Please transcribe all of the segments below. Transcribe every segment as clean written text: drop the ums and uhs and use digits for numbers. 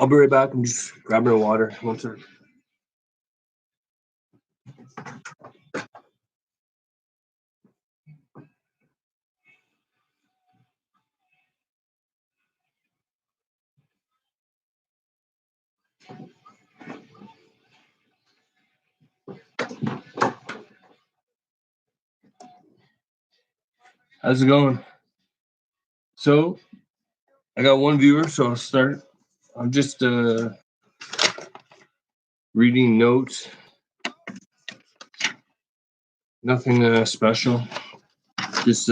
I'll be right back. I'm just grabbing a water. One second. How's it going? So I got one viewer, so I'll start. I'm just reading notes. Nothing special. Just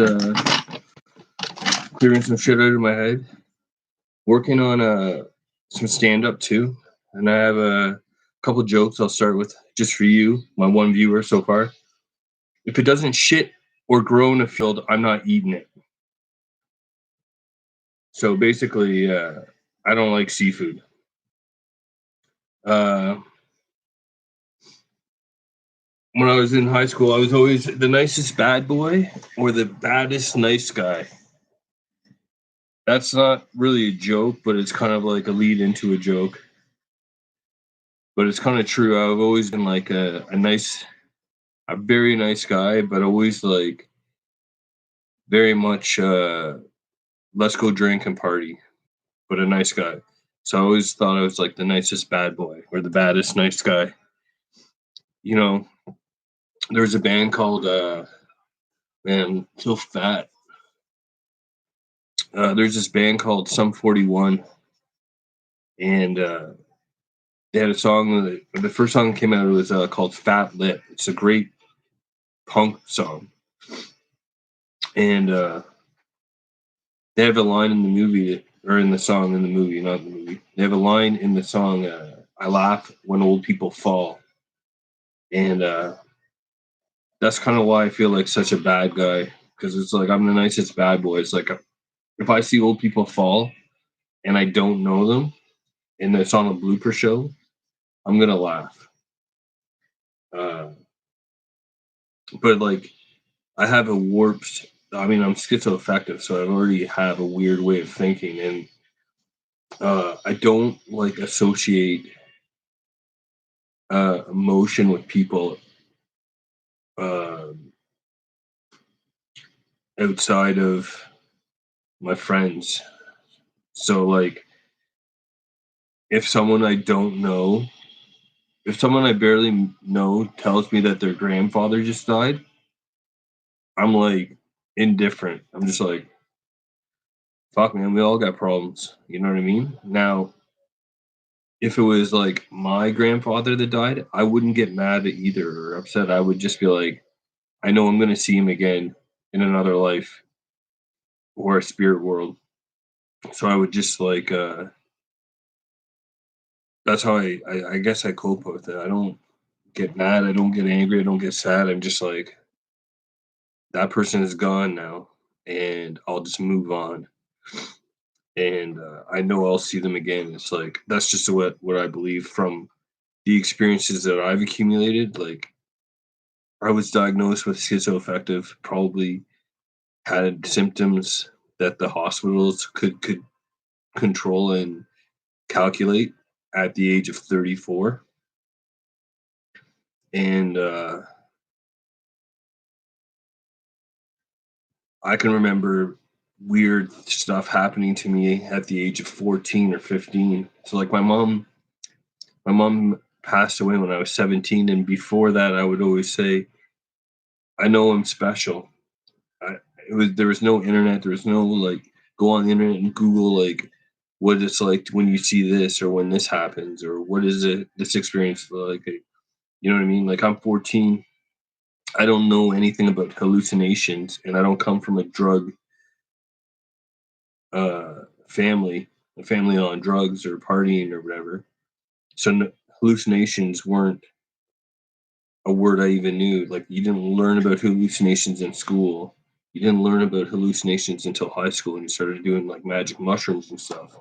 clearing some shit out of my head. Working on some stand up too, and I have a couple jokes I'll start with just for you, my one viewer so far. If it doesn't shit or grow in a field, I'm not eating it. So basically, I don't like seafood. Uh, when I was in high school, I was always the nicest bad boy or the baddest nice guy. That's not really a joke, but it's kind of like a lead into a joke. But it's kind of true. I've always been like a very nice guy, but always like very much let's go drink and party, but a nice guy. So I always thought I was like the nicest bad boy or the baddest nice guy. You know, there was a band called man, so fat. There's this band called Sum 41, and they had a song. The first song that came out was called Fat Lip. It's a great punk song, and they have a line in the movie, or in the song in the movie, not in the movie. They have a line in the song, I laugh when old people fall. And that's kind of why I feel like such a bad guy, because it's like I'm the nicest bad boy. It's like if I see old people fall and I don't know them and it's on a blooper show, I'm going to laugh. Uh, but like I have a warped, I mean, I'm schizoaffective, so I already have a weird way of thinking. And I don't like associate emotion with people uh, outside of my friends. So like if someone I don't know, if someone I barely know tells me that their grandfather just died, I'm like indifferent. I'm just like, fuck man, we all got problems. You know what I mean? Now, if it was like my grandfather that died, I wouldn't get mad at either or upset. I would just be like, I know I'm gonna see him again in another life or a spirit world. So I would just like that's how I guess I cope with it. I don't get mad, I don't get angry, I don't get sad. I'm just like that person is gone now and I'll just move on. And I know I'll see them again. It's like that's just what I believe from the experiences that I've accumulated. Like I was diagnosed with schizoaffective, probably had symptoms that the hospitals could control and calculate at the age of 34. And I can remember weird stuff happening to me at the age of 14 or 15. So like my mom passed away when I was 17, and before that I would always say I know I'm special. I, there was no internet, there was no like go on the internet and Google like what it's like when you see this or when this happens or what is it this experience like, you know what I mean? Like I'm 14, I don't know anything about hallucinations, and I don't come from a drug family, a family on drugs or partying or whatever. So hallucinations weren't a word I even knew. Like you didn't learn about hallucinations in school. You didn't learn about hallucinations until high school, and you started doing like magic mushrooms and stuff,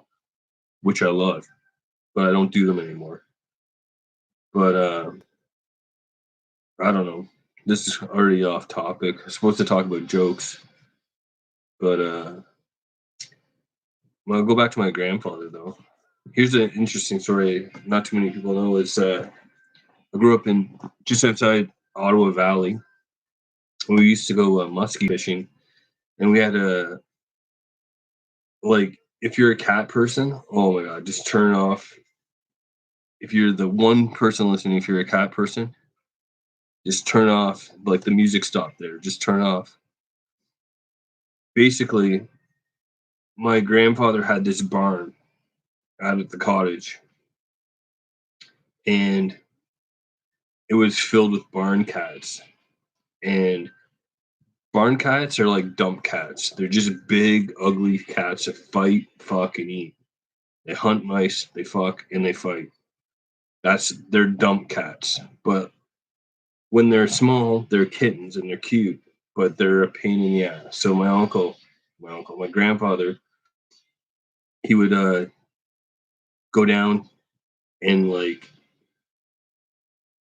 which I love, but I don't do them anymore. But I don't know. This is already off topic. I'm supposed to talk about jokes, but well, I'll go back to my grandfather though. Here's an interesting story. Not too many people know. Is I grew up in just outside Ottawa Valley. We used to go muskie fishing, and we had a like if you're a cat person, oh my god, just turn off. If you're the one person listening, if you're a cat person, just turn off like the music stop there. Just turn off. Basically, my grandfather had this barn out at the cottage, and it was filled with barn cats. And barn cats are like dump cats. They're just big, ugly cats that fight, fuck, and eat. They hunt mice, they fuck, and they fight. They're dump cats. But when they're small, they're kittens and they're cute, but they're a pain in the ass. So my grandfather, he would go down and like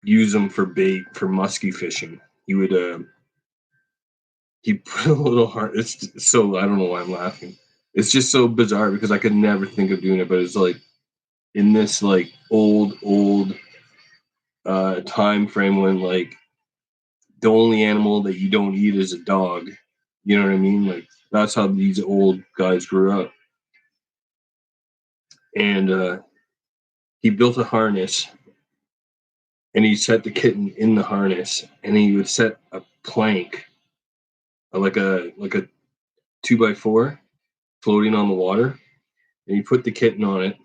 use them for bait for musky fishing. He would he put a little heart. It's so I don't know why I'm laughing. It's just so bizarre because I could never think of doing it, but it's like in this like old time frame when like the only animal that you don't eat is a dog. You know what I mean? Like that's how these old guys grew up. And he built a harness and he set the kitten in the harness and he would set a plank like a 2x4 floating on the water and he put the kitten on it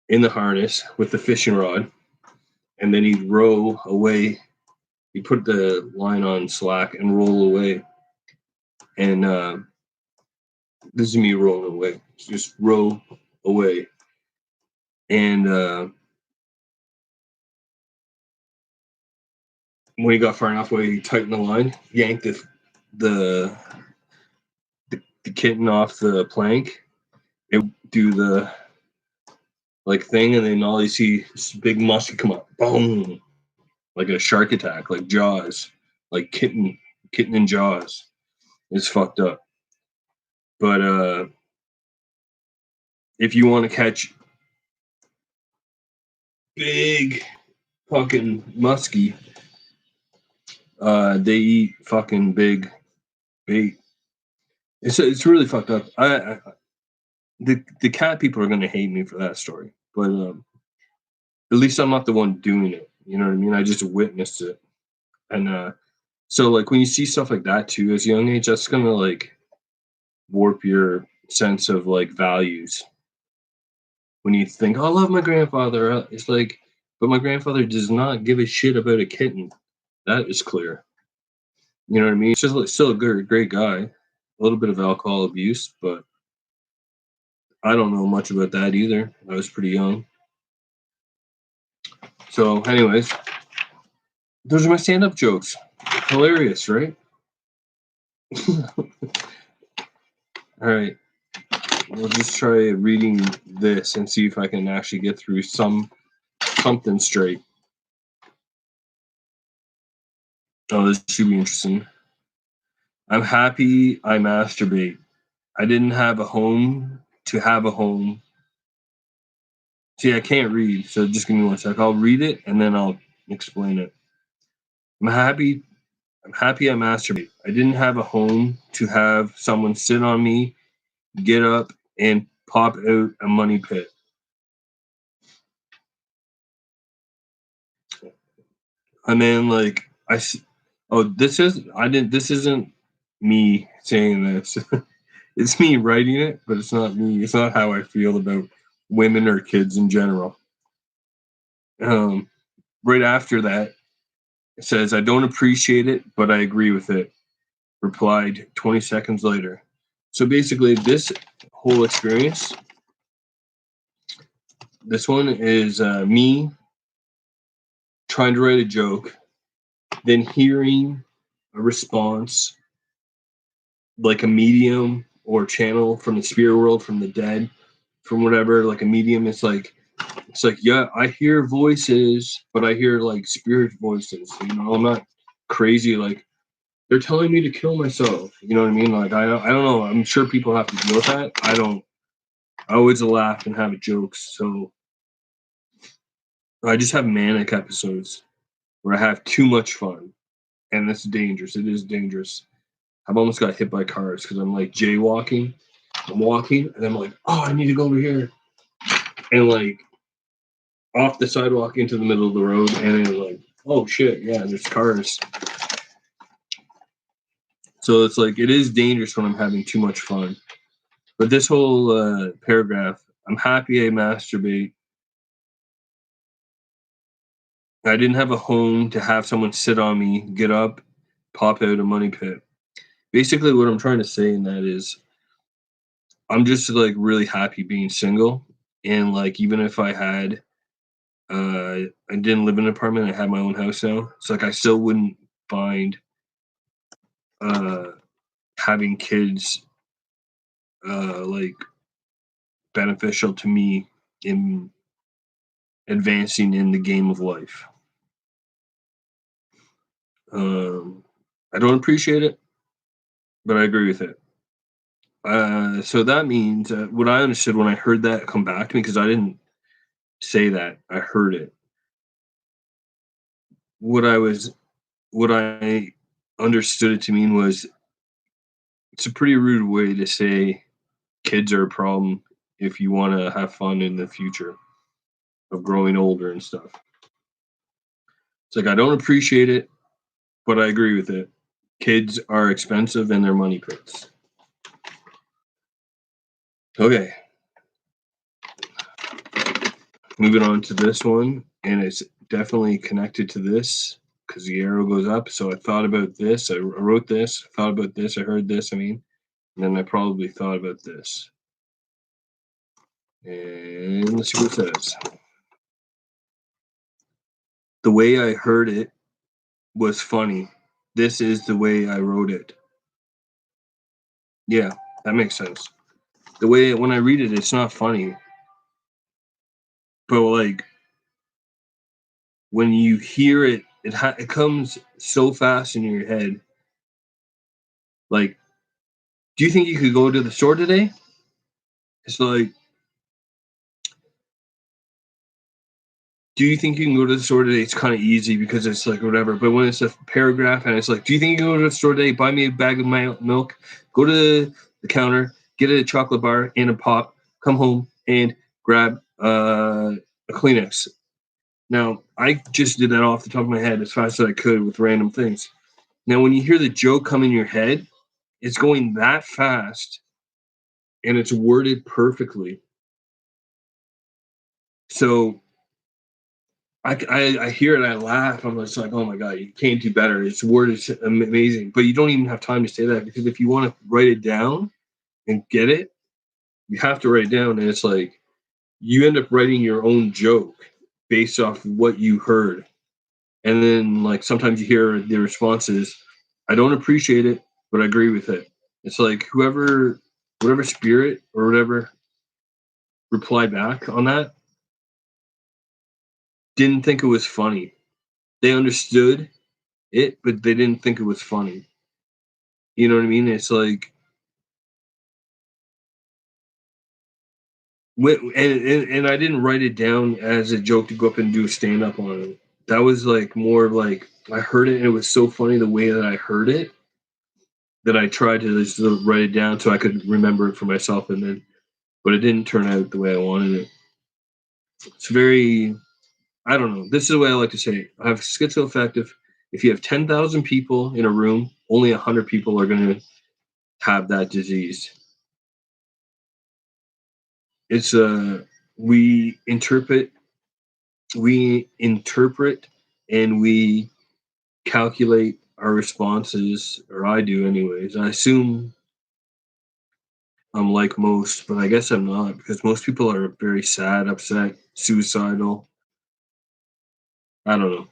in the harness with the fishing rod and then he'd row away. He'd put the line on slack and roll away. And this is me rolling away. Just row away. And when he got far enough away, he tightened the line, yanked the, the kitten off the plank, and do the like thing, and then all you see is big musky come up, boom, like a shark attack, like Jaws, like kitten in Jaws. It's fucked up. But if you want to catch big fucking muskie, they eat fucking big bait. It's really fucked up. The cat people are gonna hate me for that story, but at least I'm not the one doing it. You know what I mean? I just witnessed it, and so like when you see stuff like that too, as a young age, that's gonna like warp your sense of like values. When you think, oh, I love my grandfather, it's like, but my grandfather does not give a shit about a kitten. That is clear. You know what I mean? He's just like, still a great guy. A little bit of alcohol abuse, but I don't know much about that either. I was pretty young. So, anyways, those are my stand-up jokes. Hilarious, right? All right. We'll just try reading this and see if I can actually get through something straight. Oh, this should be interesting. I'm happy I masturbate. I didn't have a home to have a home. See, I can't read, so just give me one sec. I'll read it and then I'll explain it. I'm happy. I'm happy I masturbate. I didn't have a home to have someone sit on me, get up, and pop out a money pit. And then like oh, this isn't me saying this. It's me writing it, but it's not me. It's not how I feel about women or kids in general. Um, right after that, it says, I don't appreciate it, but I agree with it. Replied 20 seconds later. So basically, this whole experience, this one is me trying to write a joke, then hearing a response like a medium or channel from the spirit world, from the dead, from whatever, like a medium. It's like, yeah, I hear voices, but I hear like spirit voices. You know, I'm not crazy. Like they're telling me to kill myself. You know what I mean? Like I don't know. I'm sure people have to deal with that. I don't. I always laugh and have jokes. So I just have manic episodes where I have too much fun, and it's dangerous. It is dangerous. I've almost got hit by cars because I'm like jaywalking. I'm walking, and I'm like, oh, I need to go over here, and like off the sidewalk into the middle of the road, and then like, oh shit, yeah, there's cars. So it's like it is dangerous when I'm having too much fun. But this whole paragraph, I'm happy I masturbate. I didn't have a home to have someone sit on me, get up, pop out a money pit. Basically, what I'm trying to say in that is I'm just like really happy being single. And like, even if I didn't live in an apartment, I had my own house now. It's like I still wouldn't find uh, having kids like beneficial to me in advancing in the game of life. Um, I don't appreciate it, but I agree with it. So that means what I understood when I heard that come back to me, because I didn't say that, I heard it. What I was, what I understood it to mean was it's a pretty rude way to say kids are a problem if you want to have fun in the future of growing older and stuff. It's like I don't appreciate it, but I agree with it. Kids are expensive and they're money pits. Okay, moving on to this one, and it's definitely connected to this because the arrow goes up. So I thought about this. I wrote this. I thought about this. I heard this. I mean, and then I probably thought about this. And let's see what it says. The way I heard it was funny. This is the way I wrote it. Yeah, that makes sense. The way when I read it, it's not funny, but like when you hear it, it comes so fast in your head. Like, do you think you could go to the store today? It's like, do you think you can go to the store today? It's kind of easy because it's like whatever. But when it's a paragraph and it's like, do you think you can go to the store today? Buy me a bag of milk. Go to the counter, get a chocolate bar and a pop. Come home and grab a Kleenex. Now, I just did that off the top of my head as fast as I could with random things. Now, when you hear the joke come in your head, it's going that fast and it's worded perfectly. So I hear it, I laugh. I'm just like, oh my god, you can't do better. It's worded amazing, but you don't even have time to say that because if you want to write it down and get it, you have to write it down, and it's like you end up writing your own joke based off what you heard, and then like sometimes you hear the responses, I don't appreciate it, but I agree with it. It's like whatever spirit or whatever replied back on that didn't think it was funny. They understood it, but they didn't think it was funny. You know what I mean? It's like, and I didn't write it down as a joke to go up and do a stand up on it. That was like more of like I heard it and it was so funny the way that I heard it that I tried to just write it down so I could remember it for myself, and then but it didn't turn out the way I wanted it. It's very, I don't know. This is the way I like to say it. I have schizoaffective. If you have 10,000 people in a room, only 100 people are going to have that disease. It's we we interpret and we calculate our responses, or I do anyways. I assume I'm like most, but I guess I'm not because most people are very sad, upset, suicidal. I don't know.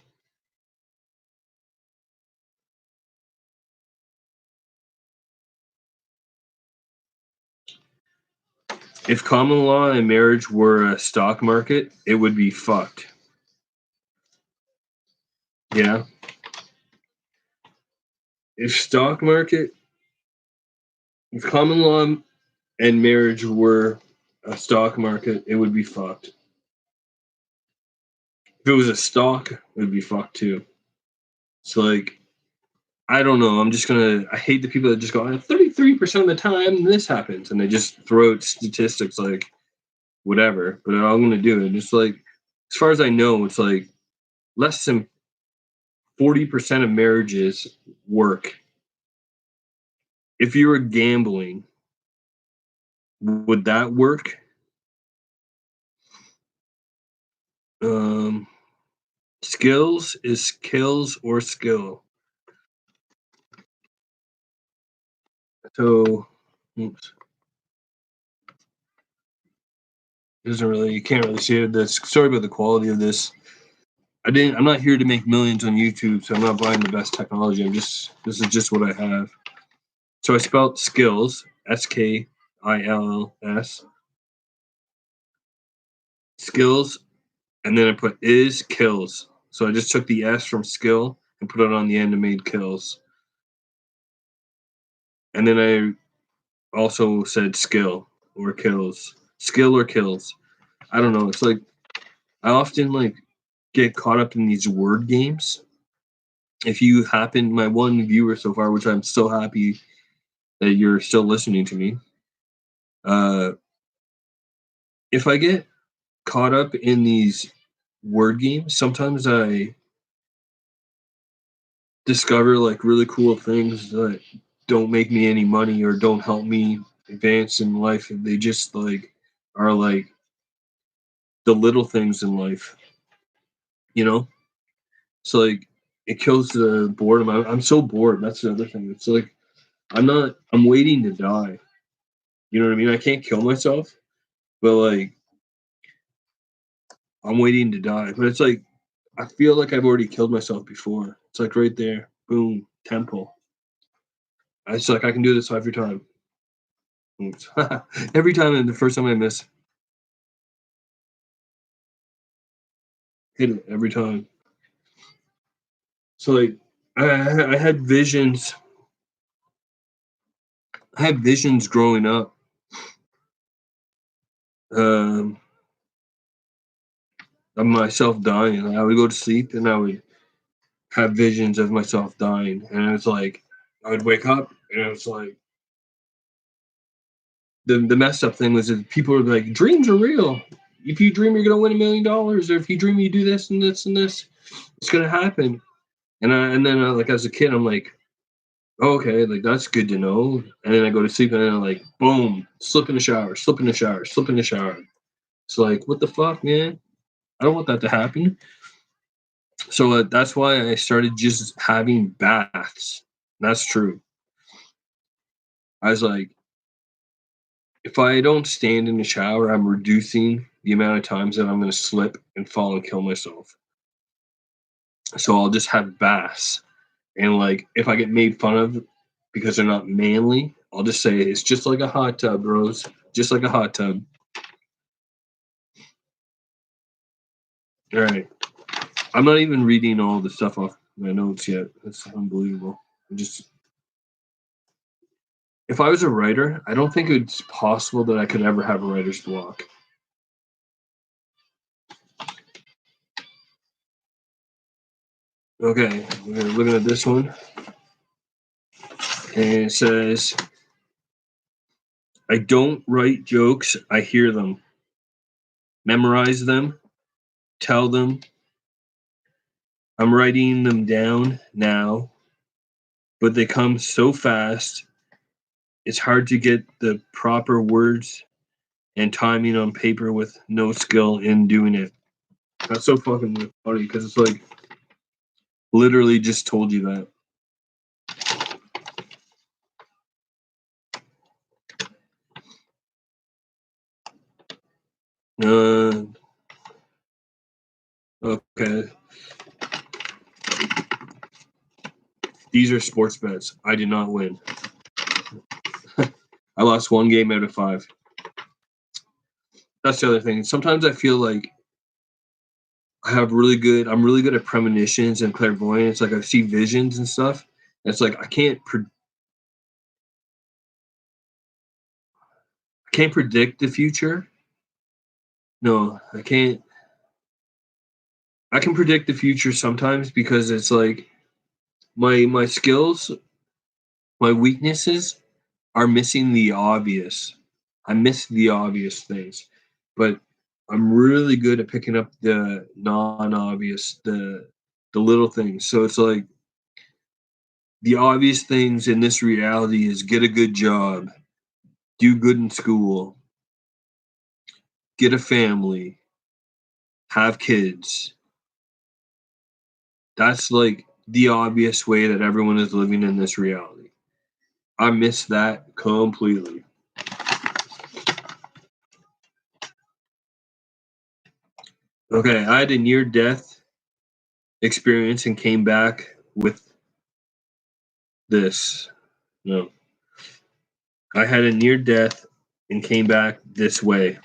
If common law and marriage were a stock market, it would be fucked. Yeah. If stock market, if common law and marriage were a stock market, it would be fucked. If it was a stock, it would be fucked too. It's like, I don't know. I hate the people that just go, 33% of the time this happens. And they just throw out statistics like whatever. But I'm going to do it. It's like, as far as I know, it's like less than 40% of marriages work. If you were gambling, would that work? Skills is kills or skill. So, oops. You can't really see it. Sorry about the quality of this. I'm not here to make millions on YouTube, so I'm not buying the best technology. This is just what I have. So I spelled skills, skills, skills, and then I put is kills. So I just took the S from skill and put it on the end and made kills. And then I also said skill or kills. Skill or kills. I don't know. It's like I often get caught up in these word games. If you happen, my one viewer so far, which I'm so happy that you're still listening to me. If I get caught up in these word games, sometimes I discover like really cool things that don't make me any money or don't help me advance in life. They just are like the little things in life, you know? So like it kills the boredom. I'm so bored. That's the other thing. It's like I'm waiting to die. You know what I mean? I can't kill myself, but like I'm waiting to die. But it's like I feel like I've already killed myself before. It's like right there. Boom. Temple. It's like I can do this every time. Every time, and the first time I miss, hit it every time. So like I had visions. I had visions growing up. Um, of myself dying. I would go to sleep and I would have visions of myself dying, and it was like I would wake up and it was like the messed up thing was that people were like, dreams are real. If you dream you're gonna win $1,000,000, or if you dream you do this and this and this, it's gonna happen. And then like as a kid, I'm like, oh, okay, like that's good to know. And then I go to sleep and then I'm like, boom, slip in the shower, slip in the shower, slip in the shower. It's like, what the fuck, man? I don't want that to happen. So that's why I started just having baths. That's true. I was like, if I don't stand in the shower, I'm reducing the amount of times that I'm going to slip and fall and kill myself. So I'll just have baths. And like, if I get made fun of because they're not manly, I'll just say it's just like a hot tub, bros. Just like a hot tub. All right. I'm not even reading all the stuff off my notes yet. That's unbelievable. If I was a writer, I don't think it's possible that I could ever have a writer's block. Okay, we're looking at this one. And it says, I don't write jokes, I hear them, memorize them, tell them. I'm writing them down now, but they come so fast, it's hard to get the proper words and timing on paper with no skill in doing it. That's so fucking funny because it's like literally just told you that. Okay. These are sports bets. I did not win. I lost one game out of 5. That's the other thing. Sometimes I feel like I'm really good at premonitions and clairvoyance. Like I see visions and stuff. It's like I can't predict the future. No, I can't. I can predict the future sometimes because it's like my skills, my weaknesses are missing the obvious. I miss the obvious things, but I'm really good at picking up the non-obvious, the little things. So it's like the obvious things in this reality is get a good job, do good in school, get a family, have kids. That's like the obvious way that everyone is living in this reality. I miss that completely. Okay, I had a near death experience and came back with this. No, I had a near death and came back this way.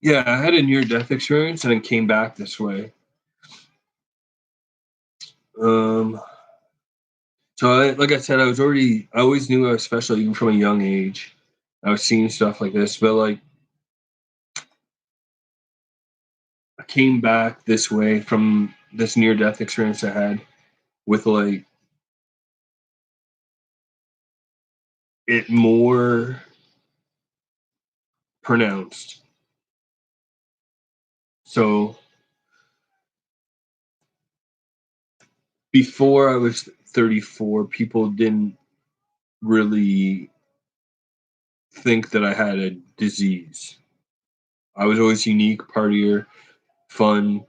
Yeah, I had a near death experience and then came back this way. Um, like I said, I always knew I was special even from a young age. I was seeing stuff like this, but like I came back this way from this near death experience I had with like it more pronounced. So before I was 34, people didn't really think that I had a disease. I was always unique, partier, fun,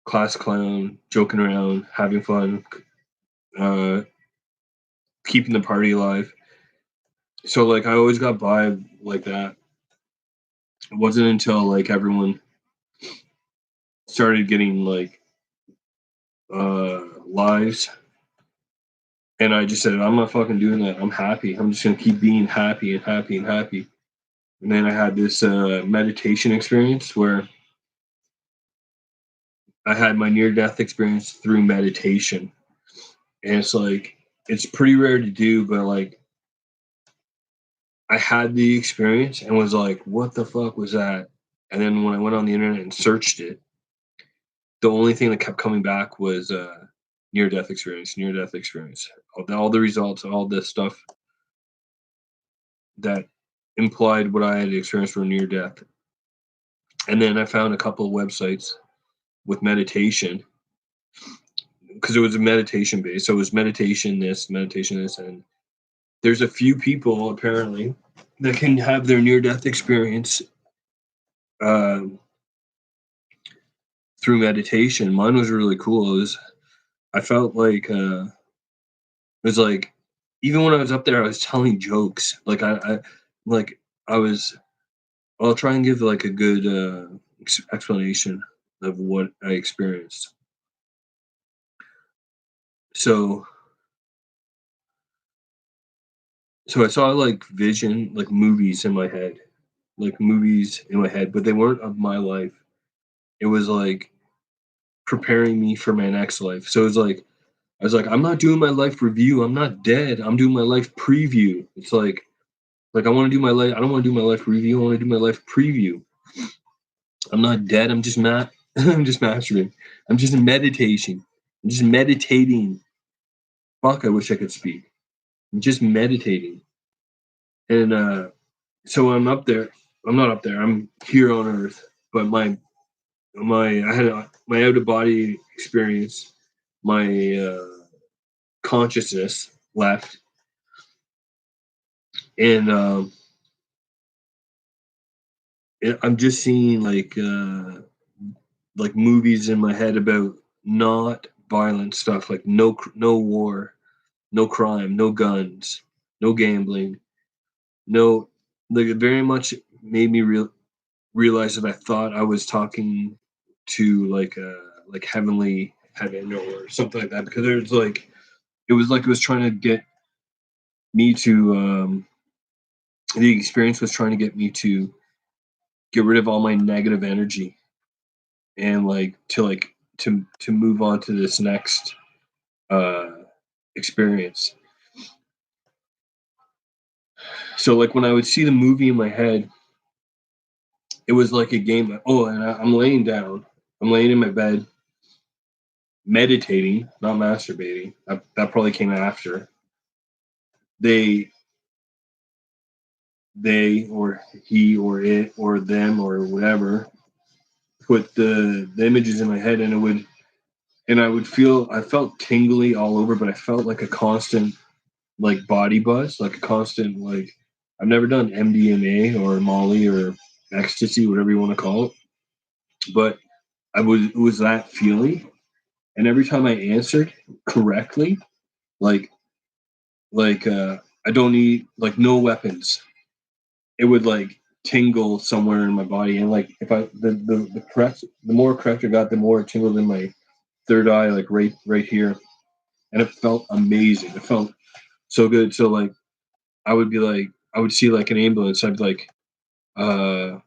class clown, joking around, having fun, uh, keeping the party alive. So like I always got by like that. It wasn't until like everyone started getting like lives, and I just said I'm not fucking doing that. I'm happy. I'm just gonna keep being happy and happy and happy. And then I had this meditation experience where I had my near death experience through meditation, and it's like it's pretty rare to do, but like I had the experience and was like, what the fuck was that? And then when I went on the internet and searched it, the only thing that kept coming back was near death experience, near death experience. All the results, all this stuff that implied what I had experienced for near death. And then I found a couple of websites with meditation because it was a meditation base. So it was meditation this, and there's a few people apparently that can have their near death experience um, through meditation. Mine was really cool. I felt like it was like even when I was up there, I was telling jokes. Like I was. I'll try and give like a good explanation of what I experienced. So, so I saw like like movies in my head, but they weren't of my life. It was like preparing me for my next life. So it's like I was like, I'm not doing my life review. I'm not dead. I'm doing my life preview. It's like I want to do my life. I don't want to do my life review. I want to do my life preview. I'm not dead. I'm just I'm just mastering. I'm just in meditation. I'm just meditating. Fuck, I wish I could speak. I'm just meditating. And so I'm up there. I'm not up there. I'm here on Earth. But I had my out of body experience. My consciousness left, and I'm just seeing like movies in my head about not violent stuff, like no war, no crime, no guns, no gambling, no. Like it very much made me realize that I thought I was talking to like heavenly heaven or something like that because there's like it was trying to get me to the experience was trying to get me to get rid of all my negative energy and to move on to this next uh experience. So like when I would see the movie in my head, it was like a game. Oh, and I'm laying down. I'm laying in my bed, meditating, not masturbating. That probably came after. They, they or he or it or them or whatever put the images in my head, and it would, and I felt tingly all over, but I felt like a constant like body buzz, like a constant like I've never done MDMA or Molly or ecstasy, whatever you want to call it, but it was that feeling, and every time I answered correctly, like I don't need like no weapons, it would like tingle somewhere in my body, and like if I the correct the more correct I got, the more it tingled in my third eye, like right here, and it felt amazing. It felt so good. So like I would be like I would see like an ambulance, I'd be like uh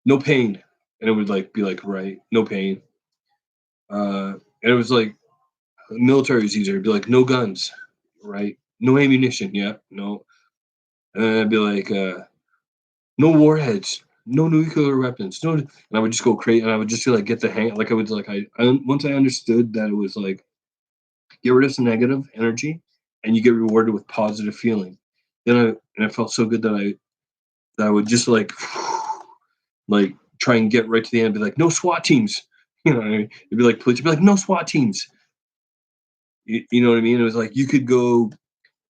no pain, and it would like be like right no pain, and it was like military is easier. It'd be like no guns, right? No ammunition, yeah, no. And then I'd be like, no warheads, no nuclear weapons, no. And I would just go crazy, and I would just feel like get the hang. Like I would like I once I understood that it was like get rid of some negative energy, and you get rewarded with positive feeling. Then I felt so good that I would just like try and get right to the end, and be like no SWAT teams. You know, what I mean? It'd be like police. It'd be like no SWAT teams. You know what I mean? It was like you could go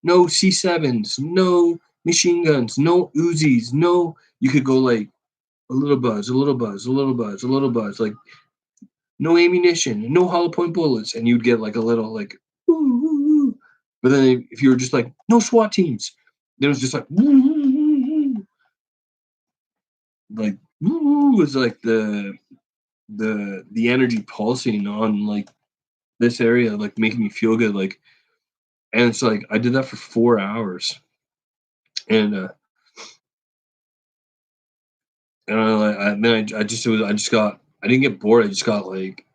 no C7s, no machine guns, no Uzis, no. You could go like a little buzz, a little buzz, a little buzz, a little buzz, like no ammunition, no hollow point bullets, and you'd get like a little like, "Ooh, ooh, ooh." But then if you were just like no SWAT teams, then it was just like, "Ooh, ooh, ooh, ooh." Like "Ooh," was like the energy pulsing on like this area, like making me feel good, like, and it's like I did that for 4 hours, and then I just it was I just got I didn't get bored. I just got like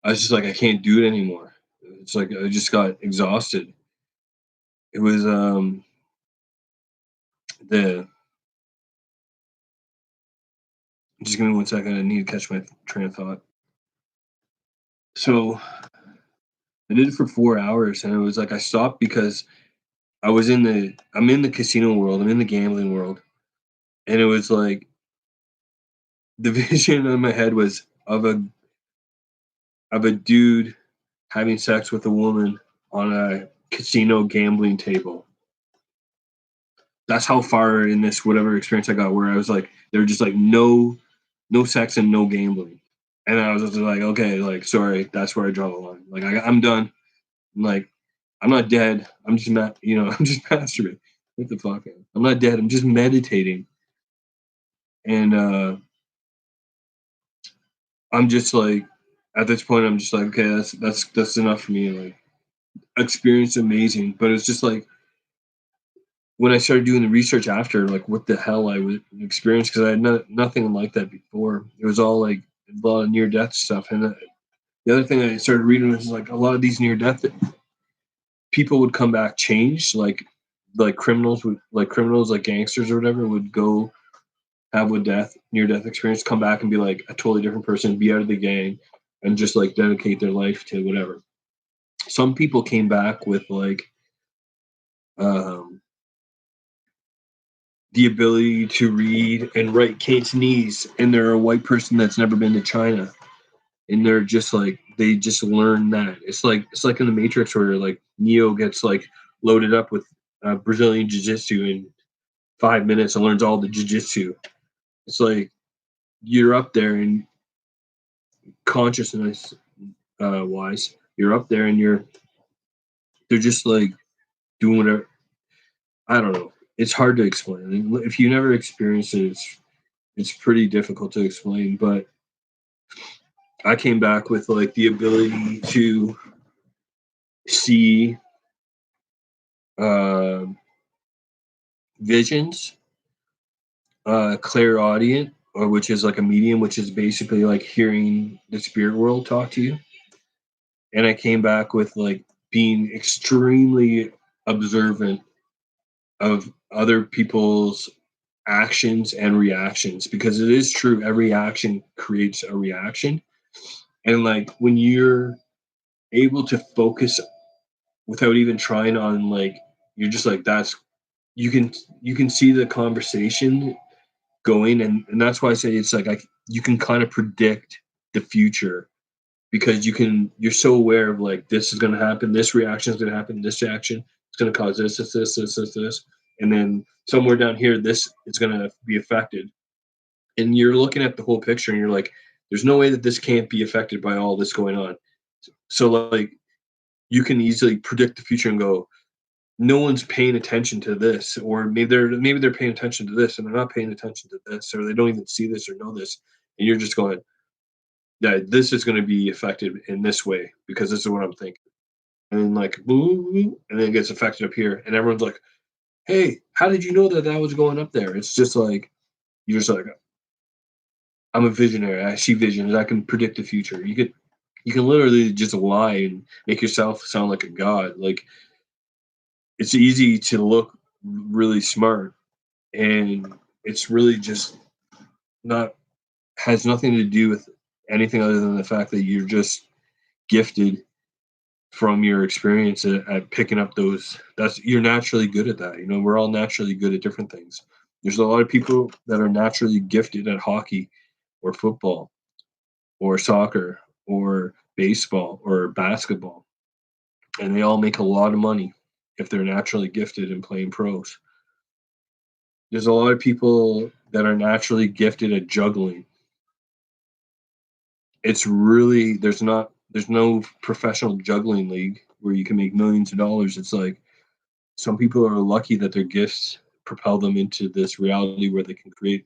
I was just like I can't do it anymore. It's like I just got exhausted. It was the just give me 1 second. I need to catch my train of thought. So I did it for 4 hours, and it was like I stopped because I'm in the casino world. I'm in the gambling world, and it was like the vision in my head was of a dude having sex with a woman on a casino gambling table. That's how far in this whatever experience I got where I was like, they were just like no sex and no gambling. And I was just like, okay, like sorry, that's where I draw the line. Like I'm done. I'm like, I'm not dead. I'm just not, I'm just masturbating. What the fuck? I'm not dead. I'm just meditating. And I'm just like at this point I'm just like, okay, that's enough for me. Like experience amazing. But it's just like when I started doing the research after, like what the hell I would experience because I had nothing like that before. It was all like a lot of near death stuff, and the other thing I started reading was like a lot of these near death people would come back changed, like criminals like gangsters or whatever would go have a near death experience, come back and be like a totally different person, be out of the gang, and just like dedicate their life to whatever. Some people came back with like um, the ability to read and write Cantonese, and they're a white person that's never been to China, and they're just like they just learn that. It's like in the Matrix where like Neo gets like loaded up with Brazilian jiu-jitsu in 5 minutes and learns all the jiu-jitsu. It's like you're up there and consciousness wise, you're up there and they're just like doing whatever. I don't know. It's hard to explain. If you never experience it, it's pretty difficult to explain. But I came back with like the ability to see uh, visions clairaudient, or which is like a medium, which is basically like hearing the spirit world talk to you. And I came back with like being extremely observant of other people's actions and reactions, because it is true, every action creates a reaction. And like when you're able to focus without even trying on, like, you're just like, that's, you can see the conversation going, and that's why I say it's like you can kind of predict the future, because you're so aware of like, this is going to happen, this reaction is going to happen, this action is going to cause this, and then somewhere down here this is going to be affected, and you're looking at the whole picture and you're like, there's no way that this can't be affected by all this going on. So like, you can easily predict the future and go, no one's paying attention to this, or maybe they're paying attention to this and they're not paying attention to this, or they don't even see this or know this, and you're just going, yeah, this is going to be affected in this way because this is what I'm thinking. And then like, boo, and then it gets affected up here, and everyone's like, hey, how did you know that that was going up there? It's just like, you're just like, I'm a visionary, I see visions, I can predict the future. You can literally just lie and make yourself sound like a god. Like, it's easy to look really smart, and it's really just not, has nothing to do with anything other than the fact that you're just gifted from your experience at picking up those. That's, you're naturally good at that. You know, we're all naturally good at different things. There's a lot of people that are naturally gifted at hockey or football or soccer or baseball or basketball, and they all make a lot of money if they're naturally gifted and playing pros. There's a lot of people that are naturally gifted at juggling. It's really, there's no professional juggling league where you can make millions of dollars. It's like, some people are lucky that their gifts propel them into this reality where they can create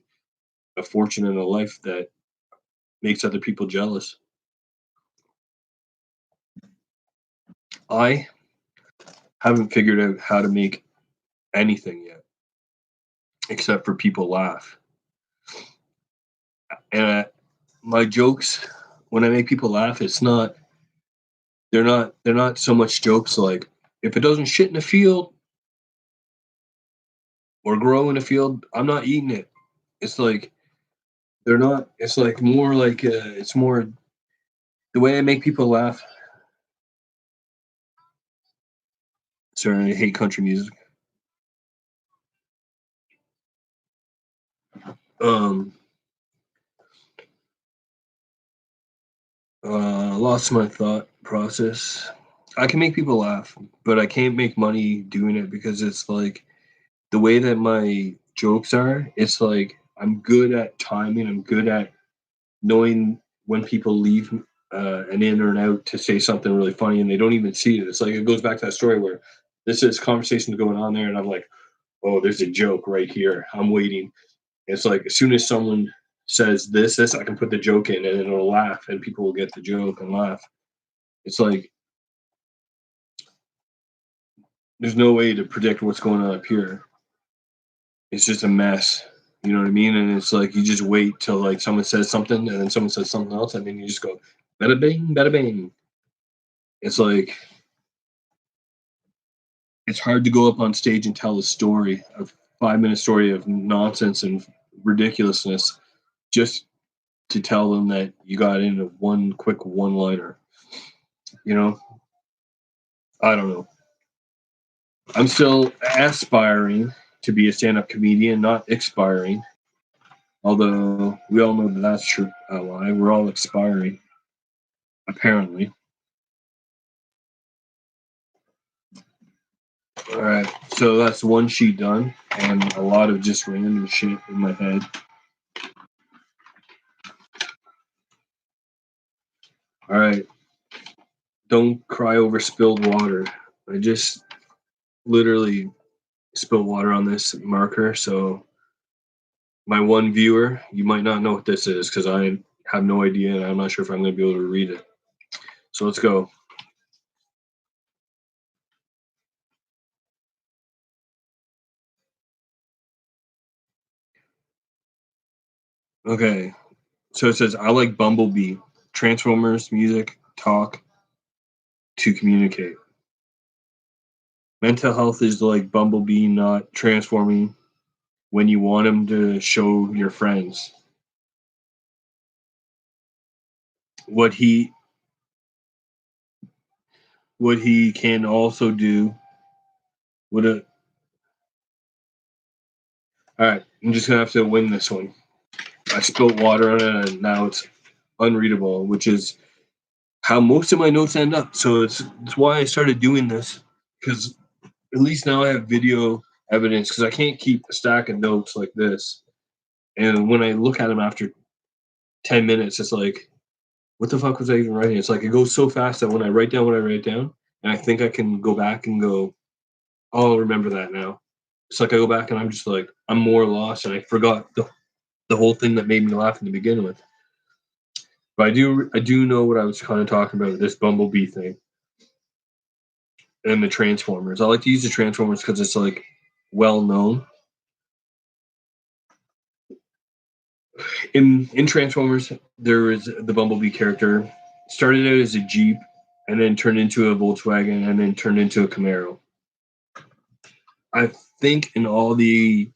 a fortune and a life that makes other people jealous. I haven't figured out how to make anything yet, except for people laugh. And my jokes, when I make people laugh, it's not, they're not so much jokes like, if it doesn't shit in the field or grow in the field, I'm not eating it. It's like, they're not. It's like more like, it's more the way I make people laugh. Sorry, I hate country music. Um, lost my thought process. I can make people laugh, but I can't make money doing it, because it's like, the way that my jokes are. It's like, I'm good at timing. I'm good at knowing when people leave an in or an out to say something really funny, and they don't even see it. It's like, it goes back to that story where this is conversation going on there, and I'm like, oh, there's a joke right here. I'm waiting. It's like, as soon as someone says this, I can put the joke in and it'll laugh, and people will get the joke and laugh. It's like, there's no way to predict what's going on up here. It's just a mess. You know what I mean? And it's like, you just wait till like someone says something, and then someone says something else, and then you just go, bada bing, bada bing. It's like, it's hard to go up on stage and tell a story, a 5 minute story of nonsense and ridiculousness, just to tell them that you got in a one quick one liner. You know, I don't know. I'm still aspiring to be a stand up comedian, not expiring. Although we all know that that's true. A lie. We're all expiring, apparently. All right. So that's one sheet done, and a lot of just random shit in my head. All right. Don't cry over spilled water. I just literally spilled water on this marker. So, my one viewer, you might not know what this is, because I have no idea, and I'm not sure if I'm going to be able to read it. So let's go. Okay. So it says, I like Bumblebee. Transformers, music, talk to communicate. Mental health is like Bumblebee not transforming when you want him to show your friends. What he what he can also do. What a All right, I'm just gonna have to win this one. I spilled water on it and now it's unreadable, which is how most of my notes end up. So it's why I started doing this, because at least now I have video evidence, because I can't keep a stack of notes like this. And when I look at them after 10 minutes, it's like, what the fuck was I even writing? It's like it goes so fast that when I write down what I write down, and I think I can go back and go, oh, I'll remember that now. It's like I go back and I'm just like, I'm more lost and I forgot the whole thing that made me laugh in the begin with. But I do know what I was kind of talking about, this Bumblebee thing and the Transformers. I like to use the Transformers because it's like well known. In Transformers, there is the Bumblebee character. Started out as a Jeep, and then turned into a Volkswagen, and then turned into a Camaro. I think in all the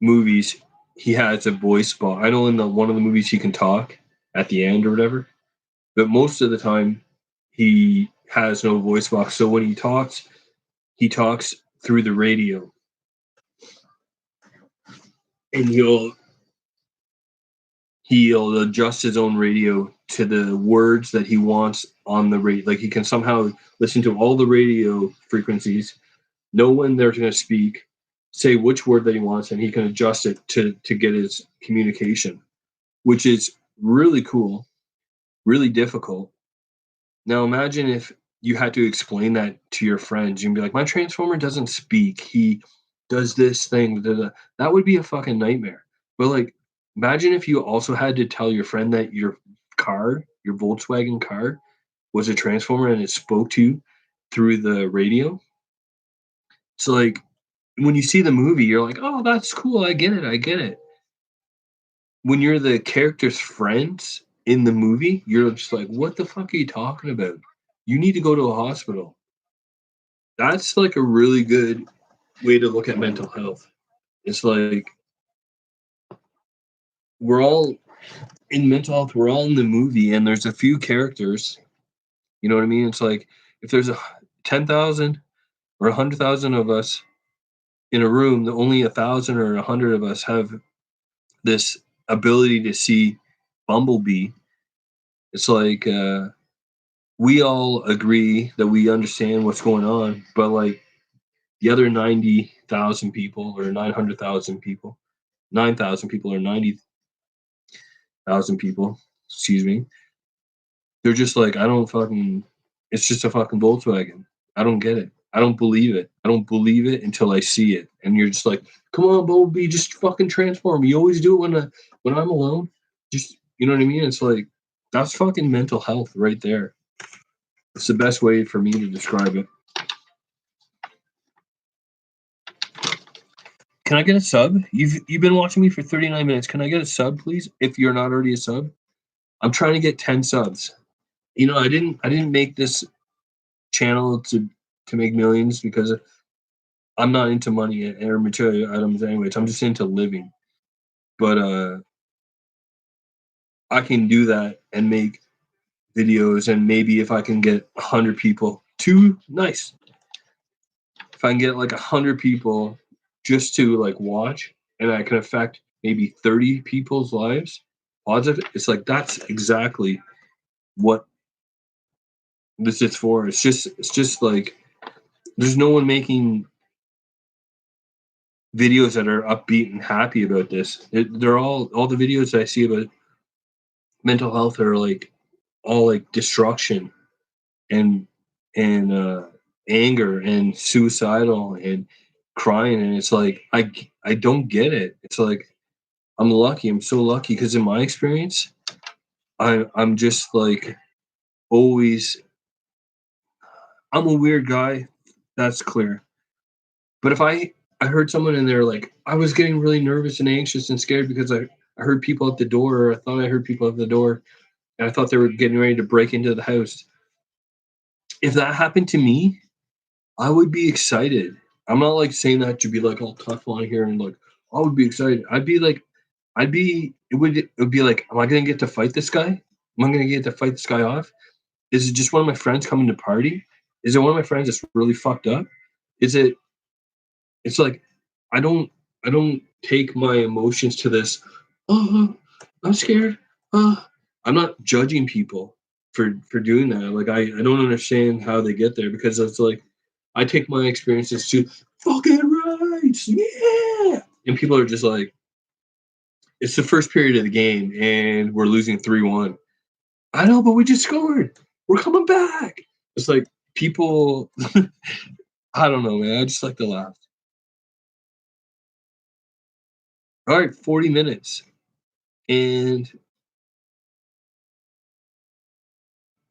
movies, he has a voice box. I know in the one of the movies he can talk at the end or whatever, but most of the time he has no voice box. So when he talks through the radio, and he'll adjust his own radio to the words that he wants on the radio. Like he can somehow listen to all the radio frequencies, know when they're going to speak, say which word that he wants, and he can adjust it to get his communication, which is really cool, really difficult. Now imagine if you had to explain that to your friends. You'd be like, "My transformer doesn't speak. He does this thing." Da, da. That would be a fucking nightmare. But like, imagine if you also had to tell your friend that your Volkswagen car, was a transformer and it spoke to you through the radio. It's like when you see the movie, you're like, "Oh, that's cool. I get it. I get it." When you're the character's friends in the movie, you're just like, "What the fuck are you talking about? You need to go to a hospital." That's like a really good way to look at mental health. It's like we're all in mental health, we're all in the movie, and there's a few characters. You know what I mean? It's like if there's a 10,000 or 100,000 of us in a room, the only 1,000 or 100 of us have this ability to see Bumblebee. It's like we all agree that we understand what's going on, but like the other 90,000 people or 900,000 people, 9,000 people or 90,000 people, excuse me, they're just like, I don't fucking, it's just a fucking Volkswagen. I don't get it. I don't believe it. I don't believe it until I see it. And you're just like, come on, Bumblebee, just fucking transform. You always do it when I'm alone. Just, you know what I mean? It's like, that's fucking mental health right there. It's the best way for me to describe it. Can I get a sub? You've been watching me for 39 minutes. Can I get a sub, please? If you're not already a sub, I'm trying to get 10 subs. I didn't make this channel to make millions, because I'm not into money or material items anyways. I'm just into living. But I can do that and make videos, and maybe if I can get 100 people, too nice. If I can get like 100 people just to like watch, and I can affect maybe 30 people's lives positive, it's like that's exactly what this is for. It's just like there's no one making videos that are upbeat and happy about this. They're all the videos I see about mental health are like all like destruction and and anger and suicidal and crying, and it's like I don't get it. It's like I'm lucky. I'm so lucky because in my experience, I'm just like always. I'm a weird guy. That's clear. But if I heard someone in there like, I was getting really nervous and anxious and scared because I heard people at the door, or I thought I heard people at the door, and I thought they were getting ready to break into the house. If that happened to me, I would be excited. I'm not like saying that to be like all tough on here and like I would be excited. It would be like, am I gonna get to fight this guy? Am I gonna get to fight this guy off? Is it just one of my friends coming to party? Is it one of my friends that's really fucked up? Is it it's like I don't take my emotions to this, oh, I'm scared. Oh, I'm not judging people for doing that. Like I don't understand how they get there because it's like I take my experiences to fucking right, yeah. And people are just like, it's the first period of the game and we're losing 3-1. I know, but we just scored. We're coming back. It's like people I don't know, man. I just like to laugh. All right, 40 minutes. And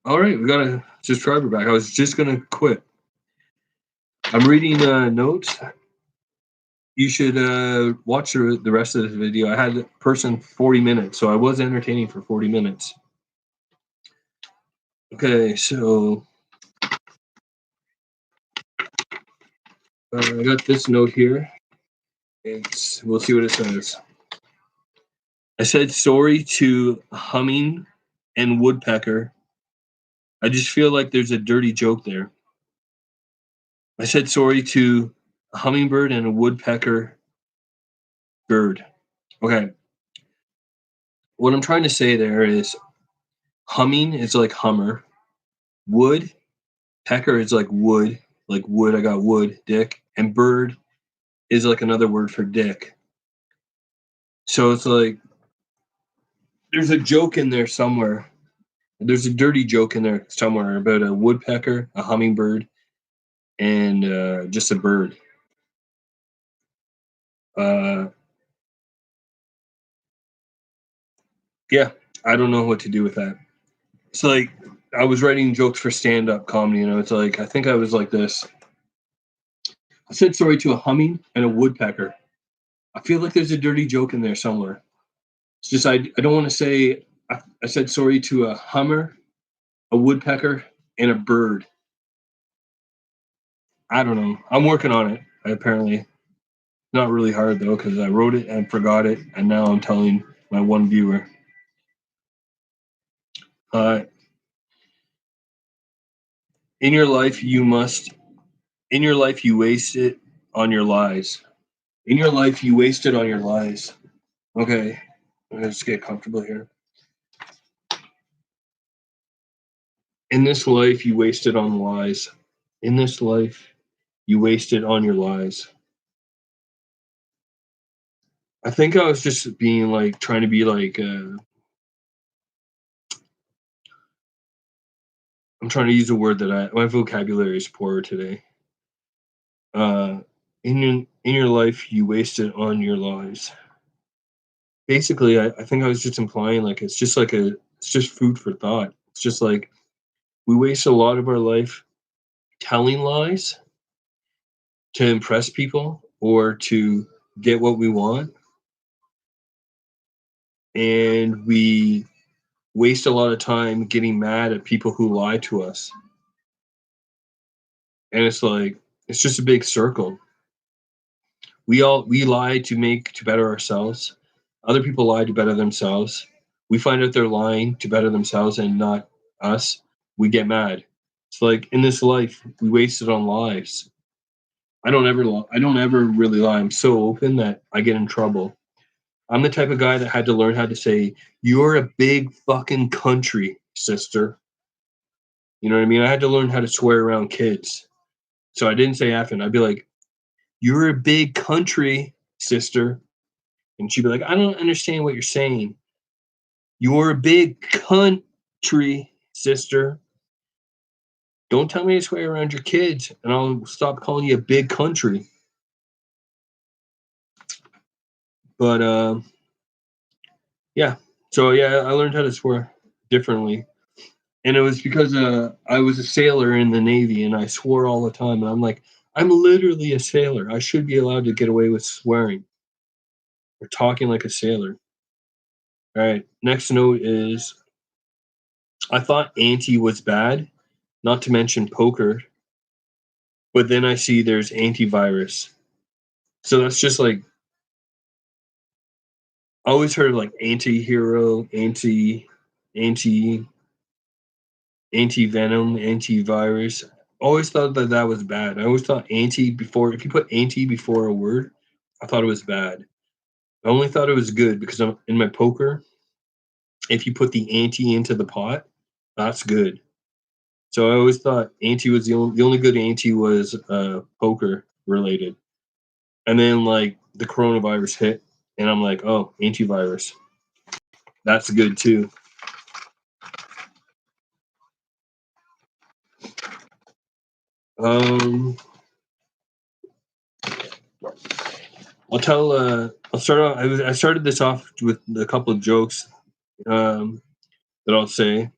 all right, we got a subscriber back. I was just gonna quit. I'm reading notes. You should watch the rest of this video. I had a person 40 minutes, so I was entertaining for 40 minutes. Okay, so I got this note here. We'll see what it says. I said sorry to humming and woodpecker. I just feel like there's a dirty joke there. I said sorry to a hummingbird and a woodpecker bird. Okay, what I'm trying to say there is humming is like hummer, wood pecker is like wood. I got wood, dick, and bird is like another word for dick. So it's like there's a joke in there somewhere. There's a dirty joke in there somewhere about a woodpecker, a hummingbird, and just a bird. Uh, yeah, I don't know what to do with that. It's like I was writing jokes for stand-up comedy. It's like I think I was like this. I said sorry to a humming and a woodpecker. I feel like there's a dirty joke in there somewhere. It's just I don't want to say I said sorry to a hummer, a woodpecker, and a bird. I don't know. I'm working on it. Apparently, not really hard though because I wrote it and forgot it, and now I'm telling my one viewer. Uh, in your life, you waste it on your lies. In your life, you waste it on your lies. Okay, let's just get comfortable here. In this life, you waste it on lies. In this life, you waste it on your lies. I think I was just being like trying to be like I'm trying to use a word that my vocabulary is poor today. Uh, in your life, you waste it on your lies. Basically, I think I was just implying like it's just food for thought. It's just like we waste a lot of our life telling lies to impress people or to get what we want, and we waste a lot of time getting mad at people who lie to us. And it's like it's just a big circle. We lie to better ourselves. Other people lie to better themselves. We find out they're lying to better themselves and not us. We get mad. It's like in this life we waste it on lies. I don't ever really lie. I'm so open that I get in trouble. I'm the type of guy that had to learn how to say, "You're a big fucking country, sister." You know what I mean? I had to learn how to swear around kids. So I didn't say effing. I'd be like, "You're a big country, sister." And she'd be like, "I don't understand what you're saying." "You're a big country, sister. Don't tell me to swear around your kids, and I'll stop calling you a big country." But yeah. So yeah, I learned how to swear differently. And it was because I was a sailor in the Navy and I swore all the time. And I'm like, I'm literally a sailor. I should be allowed to get away with swearing or talking like a sailor. All right. Next note is I thought anti was bad, not to mention poker, but then I see there's antivirus. So that's just like I always heard of like anti-hero, anti, anti-venom, antivirus. Always thought that that was bad. I always thought anti before, if you put anti before a word, I thought it was bad. I only thought it was good because I'm in my poker. If you put the ante into the pot, that's good. So I always thought ante was the only good ante was poker related. And then like the coronavirus hit, and I'm like, oh, antivirus, that's good too. Um, I'll tell. I'll start off. I started this off with a couple of jokes um, that I'll say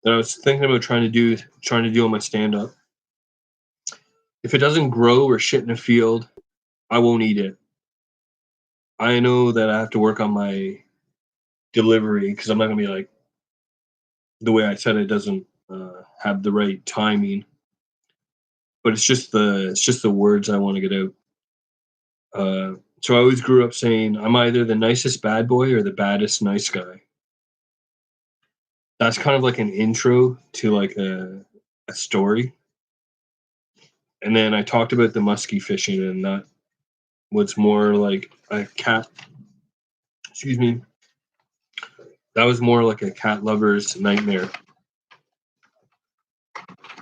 that I was thinking about trying to do on my stand up. If it doesn't grow or shit in a field, I won't eat it. I know that I have to work on my delivery because I'm not gonna be like the way I said it doesn't have the right timing. But it's just the words I want to get out. So I always grew up saying I'm either the nicest bad boy or the baddest nice guy. That's kind of like an intro to like a story. And then I talked about the muskie fishing, and that was more like a cat. Excuse me. That was more like a cat lover's nightmare.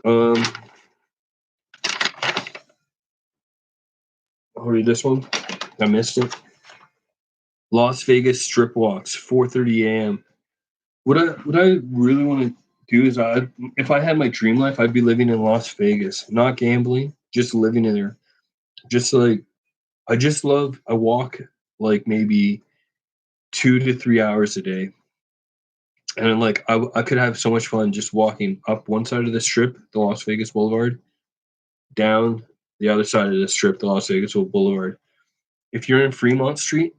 Um, I'll read this one. I missed it. Las Vegas strip walks, 4:30 a.m. What I really want to do is if I had my dream life, I'd be living in Las Vegas, not gambling, just living in there. Just like I walk like maybe 2 to 3 hours a day, and like I could have so much fun just walking up one side of the strip, the Las Vegas Boulevard, down the other side of the strip, the Las Vegas Boulevard. If you're in Fremont Street,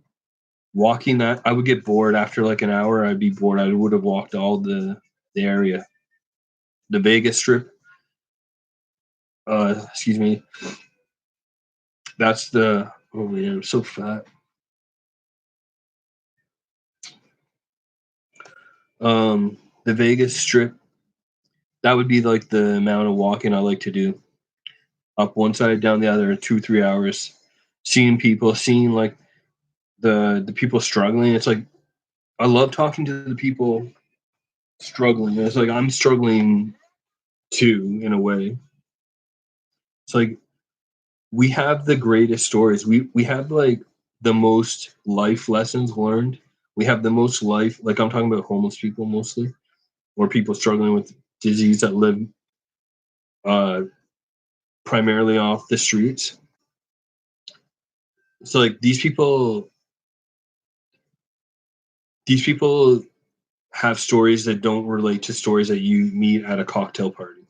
walking that, I would get bored after like an hour. I'd be bored. I would have walked all the area, the Vegas Strip. Excuse me. That's the. Oh man, I'm so fat. The Vegas Strip. That would be like the amount of walking I like to do. Up one side, down the other, 2 3 hours. Seeing people, seeing like the people struggling. It's like I love talking to the people struggling. It's like I'm struggling too in a way. It's like we have the greatest stories. We have like the most life lessons learned. We have the most life. Like I'm talking about homeless people mostly, or people struggling with disease that live uh, primarily off the streets. So like these people have stories that don't relate to stories that you meet at a cocktail party.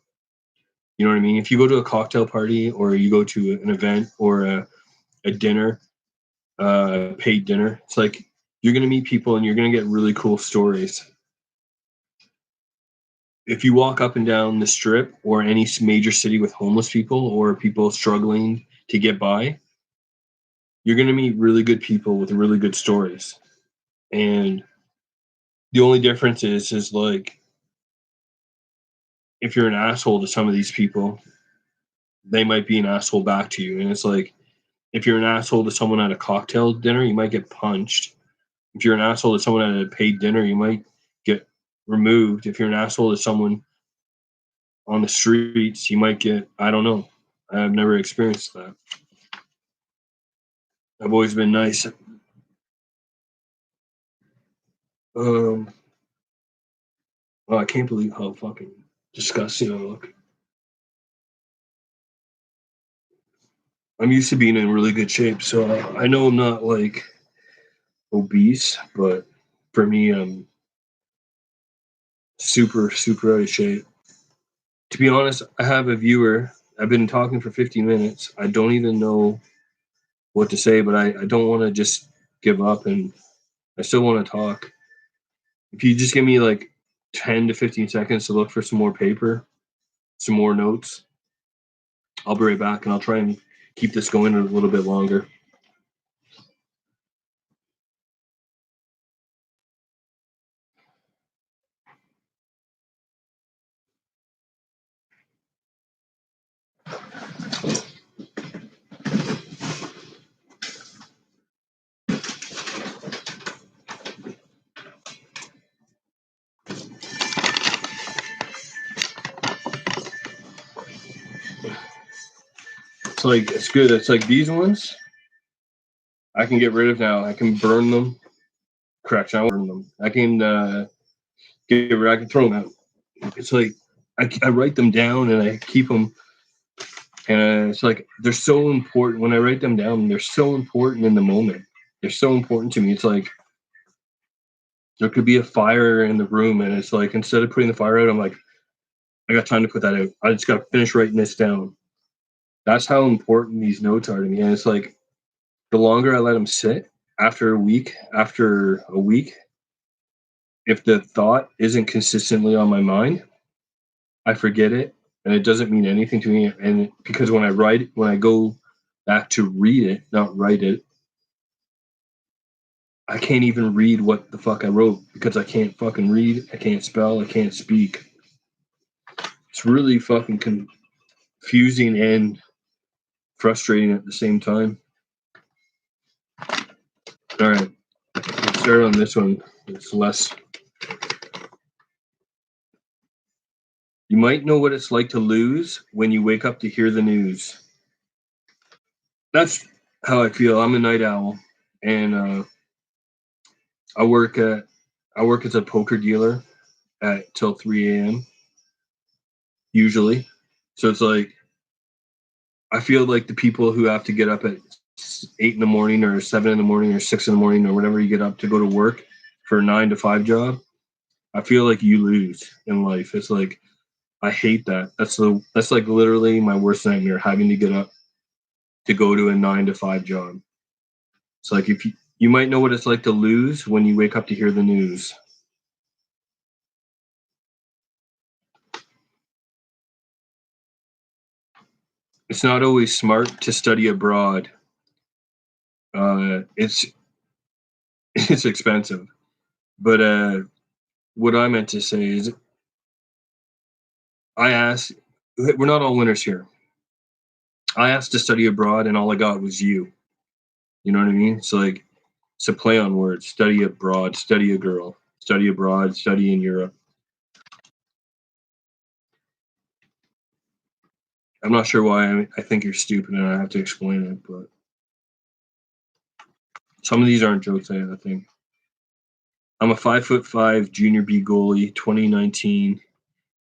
You know what I mean? If you go to a cocktail party or you go to an event or a dinner, paid dinner, it's like you're gonna meet people and you're gonna get really cool stories. If you walk up and down the strip or any major city with homeless people or people struggling to get by, you're going to meet really good people with really good stories. And the only difference is like if you're an asshole to some of these people, they might be an asshole back to you. And it's like if you're an asshole to someone at a cocktail dinner, you might get punched. If you're an asshole to someone at a paid dinner, you might get removed. If you're an asshole to someone on the streets, you might get, I don't know. I've never experienced that. I've always been nice. Um, oh, I can't believe how fucking disgusting I look. I'm used to being in really good shape, so I know I'm not like obese, but for me, I'm super, super out of shape. To be honest, I have a viewer. I've been talking for 50 minutes. I don't even know what to say, but I don't want to just give up, and I still want to talk. If you just give me like 10 to 15 seconds to look for some more paper, some more notes, I'll be right back, and I'll try and keep this going a little bit longer. It's good. It's like these ones I can get rid of now. I can burn them. Correction, I won't burn them. I can get rid. I can throw them out. It's like I write them down and I keep them. And it's like they're so important. When I write them down, they're so important in the moment. They're so important to me. It's like there could be a fire in the room, and it's like instead of putting the fire out, I'm like, I got time to put that out. I just got to finish writing this down. That's how important these notes are to me. And it's like the longer I let them sit, after a week, if the thought isn't consistently on my mind, I forget it, and it doesn't mean anything to me. And because when I go back to read it, not write it, I can't even read what the fuck I wrote because I can't fucking read, I can't spell, I can't speak. It's really fucking confusing and frustrating at the same time. All right, let's start on this one. It's less. You might know what it's like to lose when you wake up to hear the news. That's how I feel. I'm a night owl, and I work as a poker dealer at till 3 a.m. usually. So it's like I feel like the people who have to get up at 8 in the morning or 7 in the morning or 6 in the morning or whenever you get up to go to work for a 9 to 5 job. I feel like you lose in life. It's like I hate that. That's like literally my worst nightmare, having to get up to go to a 9 to 5 job. It's like if you might know what it's like to lose when you wake up to hear the news. It's not always smart to study abroad. It's it's expensive, but what I meant to say is, I asked. We're not all winners here. I asked to study abroad, and all I got was you. You know what I mean? It's a play on words. Study abroad, study a girl. Study abroad, study in Europe. I'm not sure why I think you're stupid, and I have to explain it, but some of these aren't jokes. I think. I'm a 5'5" junior B goalie, 2019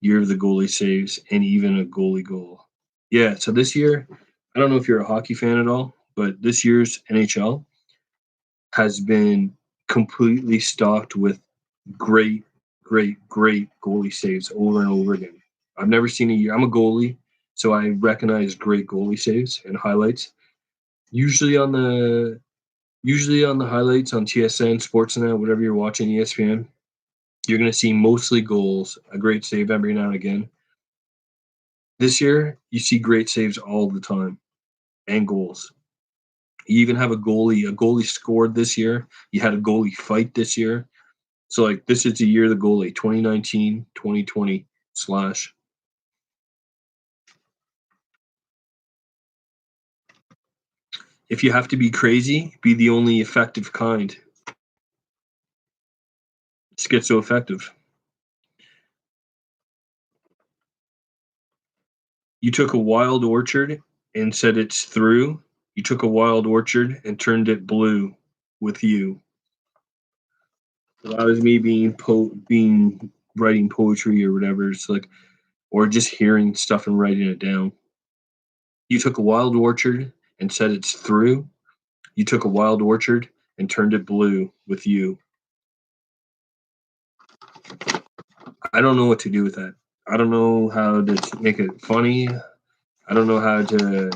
year of the goalie saves, and even a goalie goal. Yeah, so this year, I don't know if you're a hockey fan at all, but this year's NHL has been completely stocked with great, great goalie saves over and over again. I've never seen a year. I'm a goalie, so I recognize great goalie saves and highlights. Usually on the highlights on TSN, Sportsnet, whatever you're watching, ESPN, you're going to see mostly goals, a great save every now and again. This year, you see great saves all the time and goals. You even have a goalie scored this year. You had a goalie fight this year. So, like, this is the year of the goalie, 2019, 2020 slash. If you have to be crazy, be the only effective kind. Schizoaffective. You took a wild orchard and said it's through. You took a wild orchard and turned it blue with you. So that was me being writing poetry or whatever. It's like, or just hearing stuff and writing it down. You took a wild orchard and said it's through. You took a wild orchard and turned it blue with you. I don't know what to do with that. I don't know how to make it funny. I don't know how to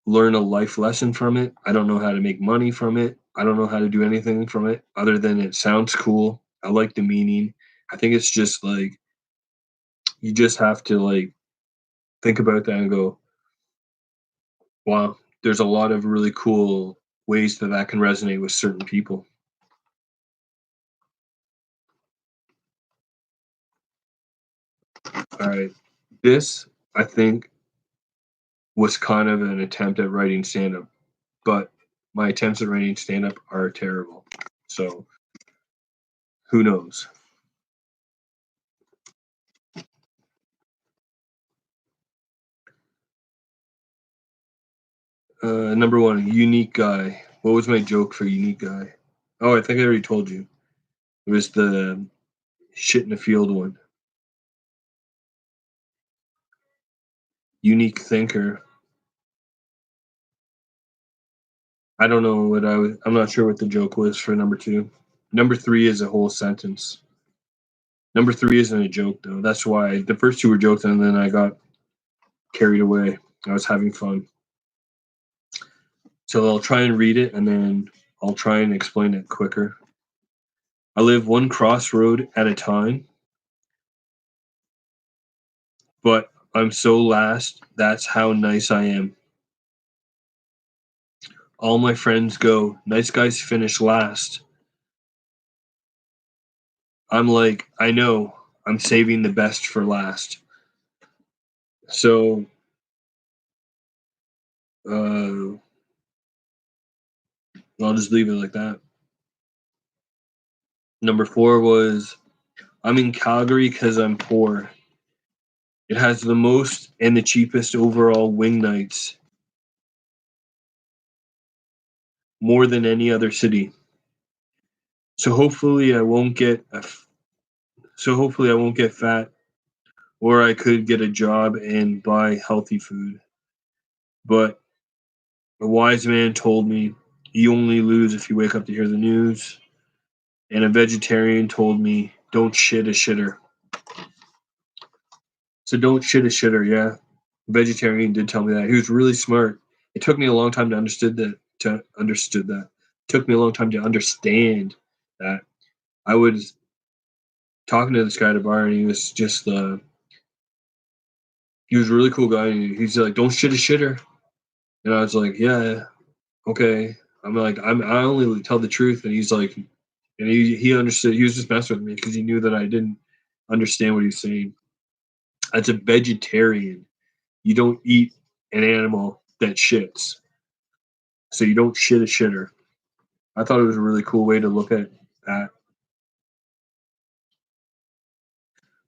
learn a life lesson from it. I don't know how to make money from it. I don't know how to do anything from it other than it sounds cool. I like the meaning. I think it's just like you just have to like think about that and go, wow, there's a lot of really cool ways that that can resonate with certain people. All right. This, I think, was kind of an attempt at writing stand up, but my attempts at writing stand up are terrible. So who knows? Number one, unique guy. What was my joke for unique guy? Oh, I think I already told you. It was the shit in the field one. Unique thinker. I don't know what I was. I'm not sure what the joke was for number two. Number three is a whole sentence. Number three isn't a joke though. That's why the first two were jokes, and then I got carried away. I was having fun. So I'll try and read it, and then I'll try and explain it quicker. I live one crossroad at a time, but I'm so last. That's how nice I am. All my friends go, nice guys finish last. I'm like, I know, I'm saving the best for last. So, uh, I'll just leave it like that. Number four was, I'm in Calgary because I'm poor. It has the most and the cheapest overall wing nights, more than any other city. So hopefully I won't get so hopefully I won't get fat, or I could get a job and buy healthy food. But a wise man told me you only lose if you wake up to hear the news. And a vegetarian told me don't shit a shitter. So don't shit a shitter, yeah. A vegetarian did tell me that. He was really smart. It took me a long time to understood that. It took me a long time to understand that. I was talking to this guy at a bar and he was just he was a really cool guy. And he's like, don't shit a shitter. And I was like, yeah, okay. I only tell the truth. And he's like, and he understood. He was just messing with me because he knew that I didn't understand what he was saying. As a vegetarian, you don't eat an animal that shits, so you don't shit a shitter. I thought it was a really cool way to look at that.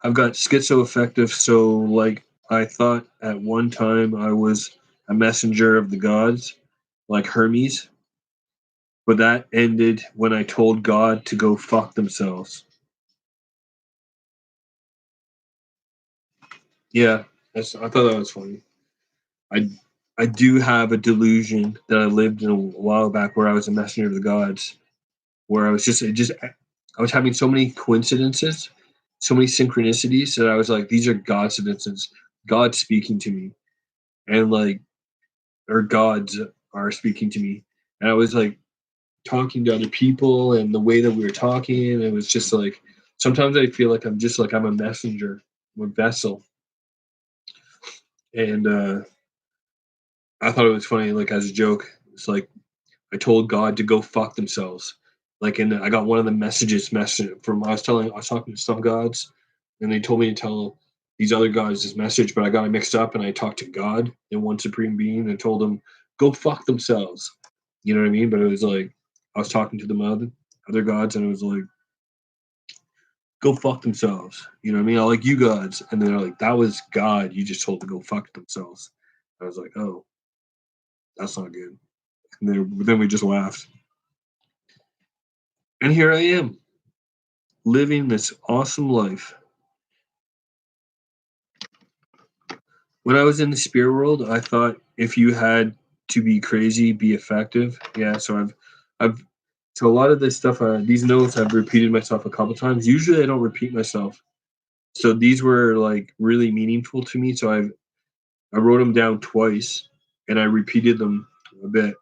I've got schizoaffective, so like I thought at one time I was a messenger of the gods, like Hermes, but that ended when I told God to go fuck themselves. Yeah, I thought that was funny. I I do have a delusion that I lived in a while back where I was a messenger of the gods, where I was just I was having so many coincidences, so many synchronicities that I was like, these are God coincidences, God speaking to me, and like or gods are speaking to me, and I was like talking to other people, and the way that we were talking, it was just like sometimes I feel like I'm a messenger, a vessel, and I thought it was funny, like as a joke. It's like I told God to go fuck themselves. Like, and I got one of the message from I was talking to some gods, and they told me to tell these other gods this message, but I got it mixed up, and I talked to God and one supreme being, and told them go fuck themselves. You know what I mean? But it was like I was talking to the other gods, and it was like go fuck themselves. You know what I mean? I like you gods, and they're like that was God. You just told to go fuck themselves. I was like, oh, that's not good. Then we just laughed. And here I am, living this awesome life. When I was in the spirit world, I thought if you had to be crazy, be effective. Yeah, so I've, so a lot of this stuff, these notes, I've repeated myself a couple times. Usually, I don't repeat myself. So these were like really meaningful to me. So I wrote them down twice and I repeated them a bit.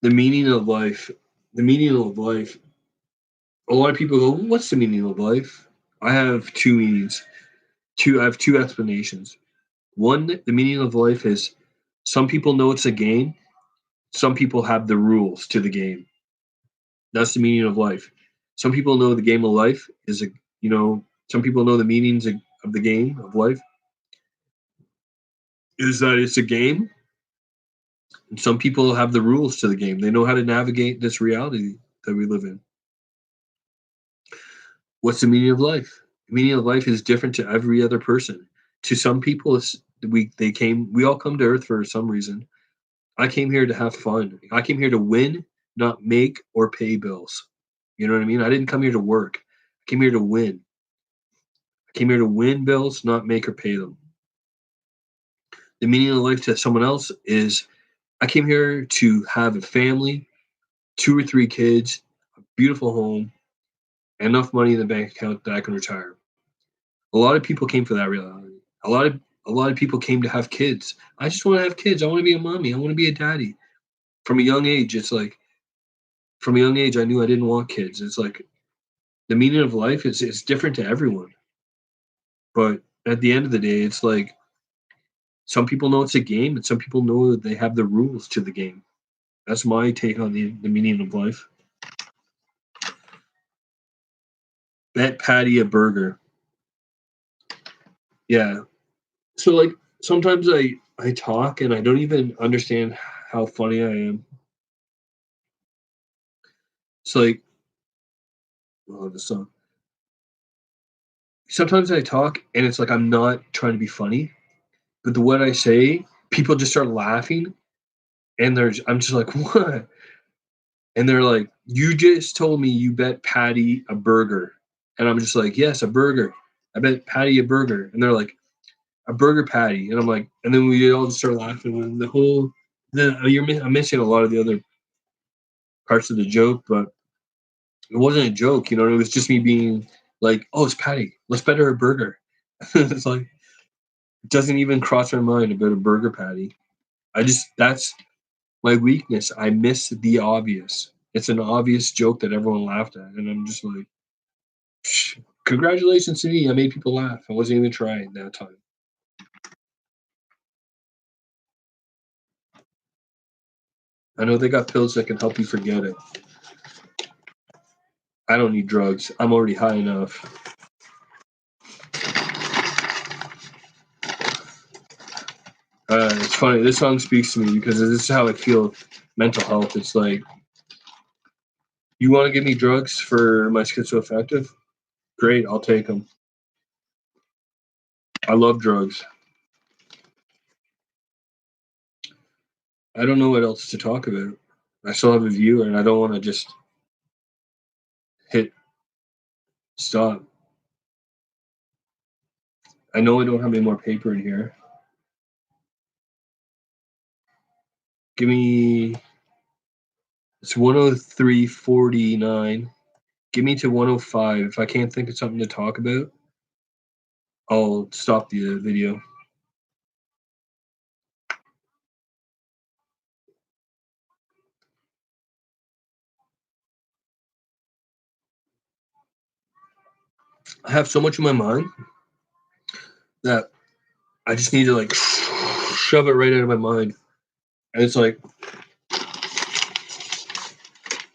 The meaning of life. The meaning of life. A lot of people go, "What's the meaning of life?" I have two meanings. I have two explanations. One, the meaning of life is some people know it's a game. Some people have the rules to the game. That's the meaning of life. Some people know the game of life is a, some people know the meanings of the game of life is that it's a game. And some people have the rules to the game. They know how to navigate this reality that we live in. What's the meaning of life? The meaning of life is different to every other person. To some people, we all come to Earth for some reason. I came here to have fun. I came here to win, not make or pay bills. You know what I mean? I didn't come here to work. I came here to win. I came here to win bills, not make or pay them. The meaning of life to someone else is I came here to have a family, 2 or 3 kids, a beautiful home, enough money in the bank account that I can retire. A lot of people came for that reality. A lot of people came to have kids. I just want to have kids. I want to be a mommy. I want to be a daddy. From a young age, it's like from a young age I knew I didn't want kids. It's like the meaning of life is it's different to everyone. But at the end of the day, it's like some people know it's a game and some people know that they have the rules to the game. That's my take on the meaning of life. Bet Patty a burger. Yeah. So like sometimes I talk and I don't even understand how funny I am. It's like oh the song. Sometimes I talk and it's like I'm not trying to be funny, but the what I say, people just start laughing and I'm just like, what? And they're like, you just told me you bet Patty a burger. And I'm just like, yes, a burger. I bet Patty a burger. And they're like, a burger patty. And I'm like, and then we all just start laughing. And I'm missing a lot of the other parts of the joke, but it wasn't a joke, it was just me being like, oh, it's Patty. Let's bet her a burger. It's like, it doesn't even cross my mind about a burger patty. That's my weakness. I miss the obvious. It's an obvious joke that everyone laughed at. And I'm just like, psh, congratulations to me. I made people laugh. I wasn't even trying that time. I know they got pills that can help you forget it. I don't need drugs. I'm already high enough. It's funny. This song speaks to me because this is how I feel mental health. It's like, you want to give me drugs for my schizoaffective? Great, I'll take them. I love drugs. I don't know what else to talk about. I still have a viewer and I don't want to just hit stop. I know I don't have any more paper in here. Give me, it's 103.49. Give me to 105. If I can't think of something to talk about, I'll stop the video. I have so much in my mind that I just need to like shove it right out of my mind. And it's like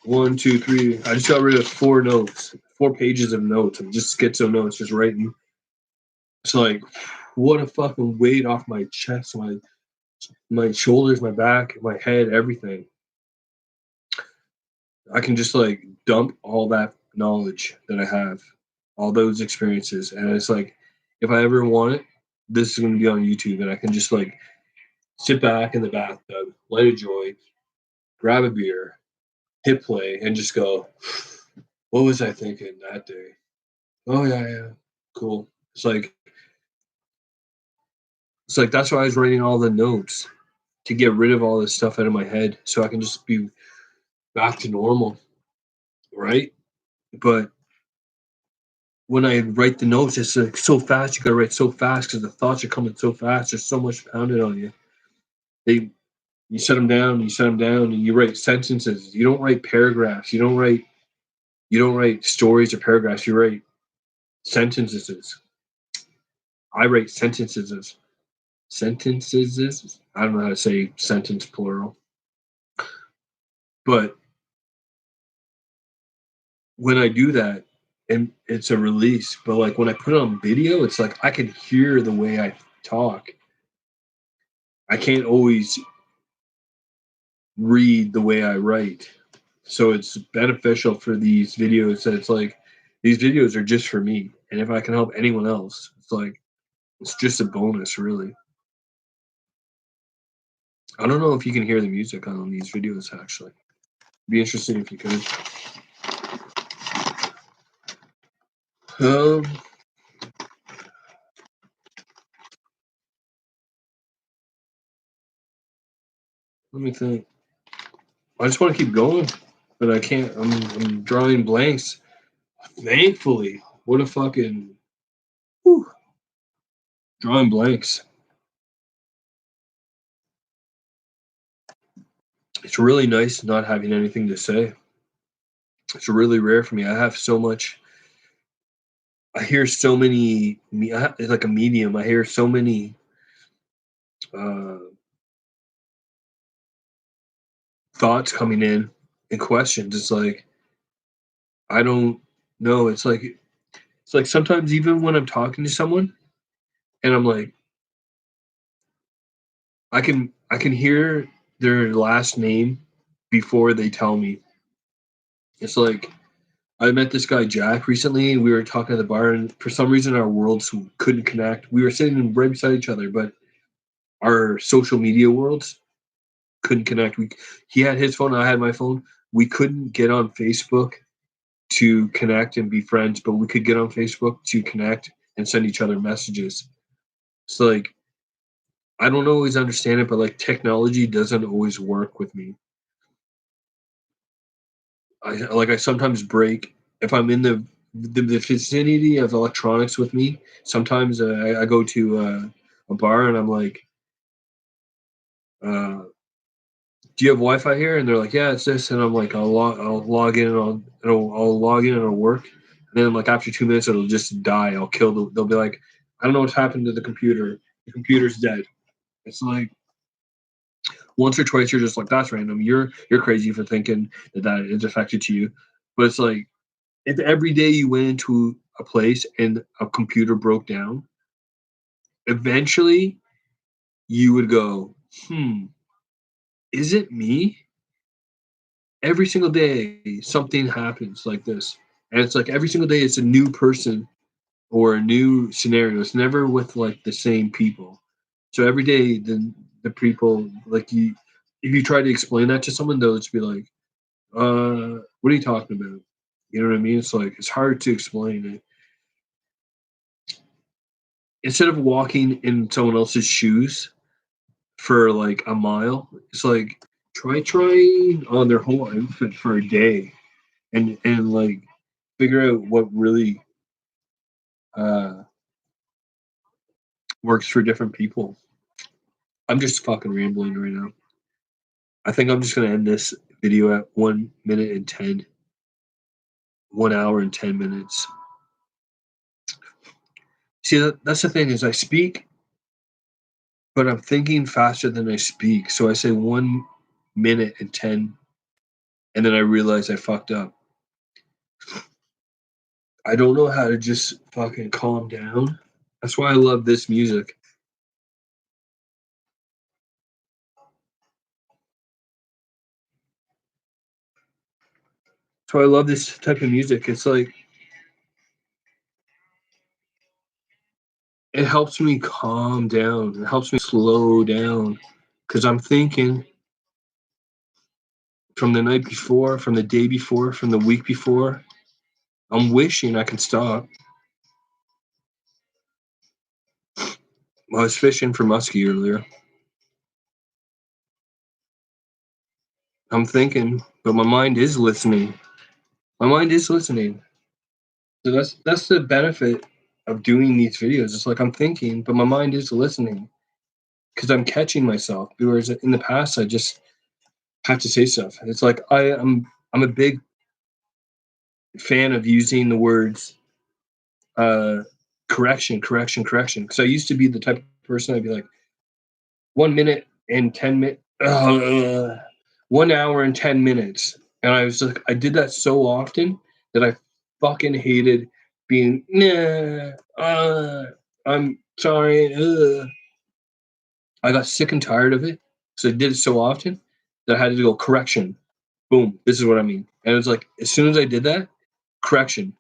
1, 2, 3. I just got rid of 4 notes, 4 pages of notes. I'm just schizo notes, just writing. It's like what a fucking weight off my chest, my shoulders, my back, my head, everything. I can just like dump all that knowledge that I have, all those experiences, and it's like if I ever want it, this is going to be on YouTube, and I can just like sit back in the bathtub, light a joint, grab a beer, hit play, and just go, what was I thinking that day? Oh yeah, cool. It's like that's why I was writing all the notes to get rid of all this stuff out of my head, so I can just be back to normal, right? But when I write the notes, it's like so fast. You gotta write so fast because the thoughts are coming so fast. There's so much pounded on you. They You set them down, you set them down, and you write sentences. You don't write paragraphs. You don't write stories or paragraphs. You write sentences. I write sentences. Sentences. I don't know how to say sentence plural, but when I do that, and it's a release. But like when I put it on video, it's like I can hear the way I talk. I can't always read the way I write. So it's beneficial for these videos that it's like these videos are just for me. And if I can help anyone else, it's like it's just a bonus really. I don't know if you can hear the music on these videos actually. Be interesting if you could. Um Let me think. I just want to keep going, but I can't. I'm drawing blanks. Thankfully. What a fucking whew, drawing blanks. It's really nice not having anything to say. It's really rare for me. I have so much. I hear so many. It's like a medium. I hear so many uh, thoughts coming in and questions. It's like I don't know. It's like sometimes even when I'm talking to someone and I'm like I can hear their last name before they tell me. It's like I met this guy Jack recently. We were talking at the bar, and for some reason our worlds couldn't connect. We were sitting right beside each other, but our social media worlds couldn't connect. He had his phone, I had my phone. We couldn't get on Facebook to connect and be friends, but we could get on Facebook to connect and send each other messages. So like I don't always understand it, but like technology doesn't always work with me. I sometimes break if I'm in the vicinity of electronics with me. Sometimes I go to a bar and I'm like, "Do you have Wi-Fi here?" And they're like, "Yeah, it's this." And I'm like, I'll log in and I'll log in and it'll work. And then like after 2 minutes, it'll just die. I'll kill They'll be like, "I don't know what's happened to the computer. The computer's dead." It's like once or twice you're just like, "That's random. You're crazy for thinking that is affected to you." But it's like if every day you went into a place and a computer broke down, eventually you would go, is it me? Every single day something happens like this. And it's like every single day it's a new person or a new scenario. It's never with like the same people. So every day the people like you if you try to explain that to someone, they'll just be like, what are you talking about? You know what I mean? It's like it's hard to explain it. Instead of walking in someone else's shoes for like a mile, it's like try trying on their whole outfit for a day and like figure out what really uh works for different people. I'm just fucking rambling right now. I think I'm just gonna end this video at 1 minute and 10, 1 hour and 10 minutes. See that's the thing is I speak, but I'm thinking faster than I speak. So I say 1 minute and 10 and then I realize I fucked up. I don't know how to just fucking calm down. That's why I love this music. So I love this type of music. It's like it helps me calm down. It helps me slow down because I'm thinking from the night before, from the day before, from the week before. I'm wishing I could stop. I was fishing for muskie earlier. I'm thinking, but my mind is listening. My mind is listening. So that's the benefit of doing these videos. It's like I'm thinking, but my mind is listening because I'm catching myself. Whereas in the past, I just have to say stuff. It's like I'm a big fan of using the words uh, correction, correction, correction. Because I used to be the type of person I'd be like 1 minute and 10 minutes, 1 hour and 10 minutes, and I was like, I did that so often that I fucking hated being nah. I'm sorry. I got sick and tired of it, so I did it so often that I had to go correction. Boom. This is what I mean. And it was like as soon as I did that, correction.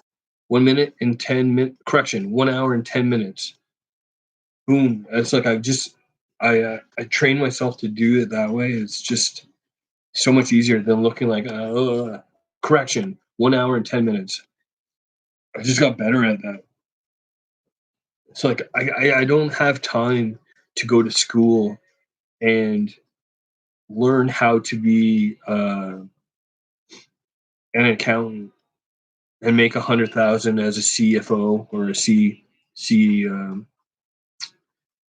1 minute and 10 minute correction. 1 hour and 10 minutes. Boom. It's like I train myself to do it that way. It's just so much easier than looking like correction. 1 hour and 10 minutes. I just got better at that. It's like I don't have time to go to school and learn how to be an accountant and make 100,000 as a CFO or a C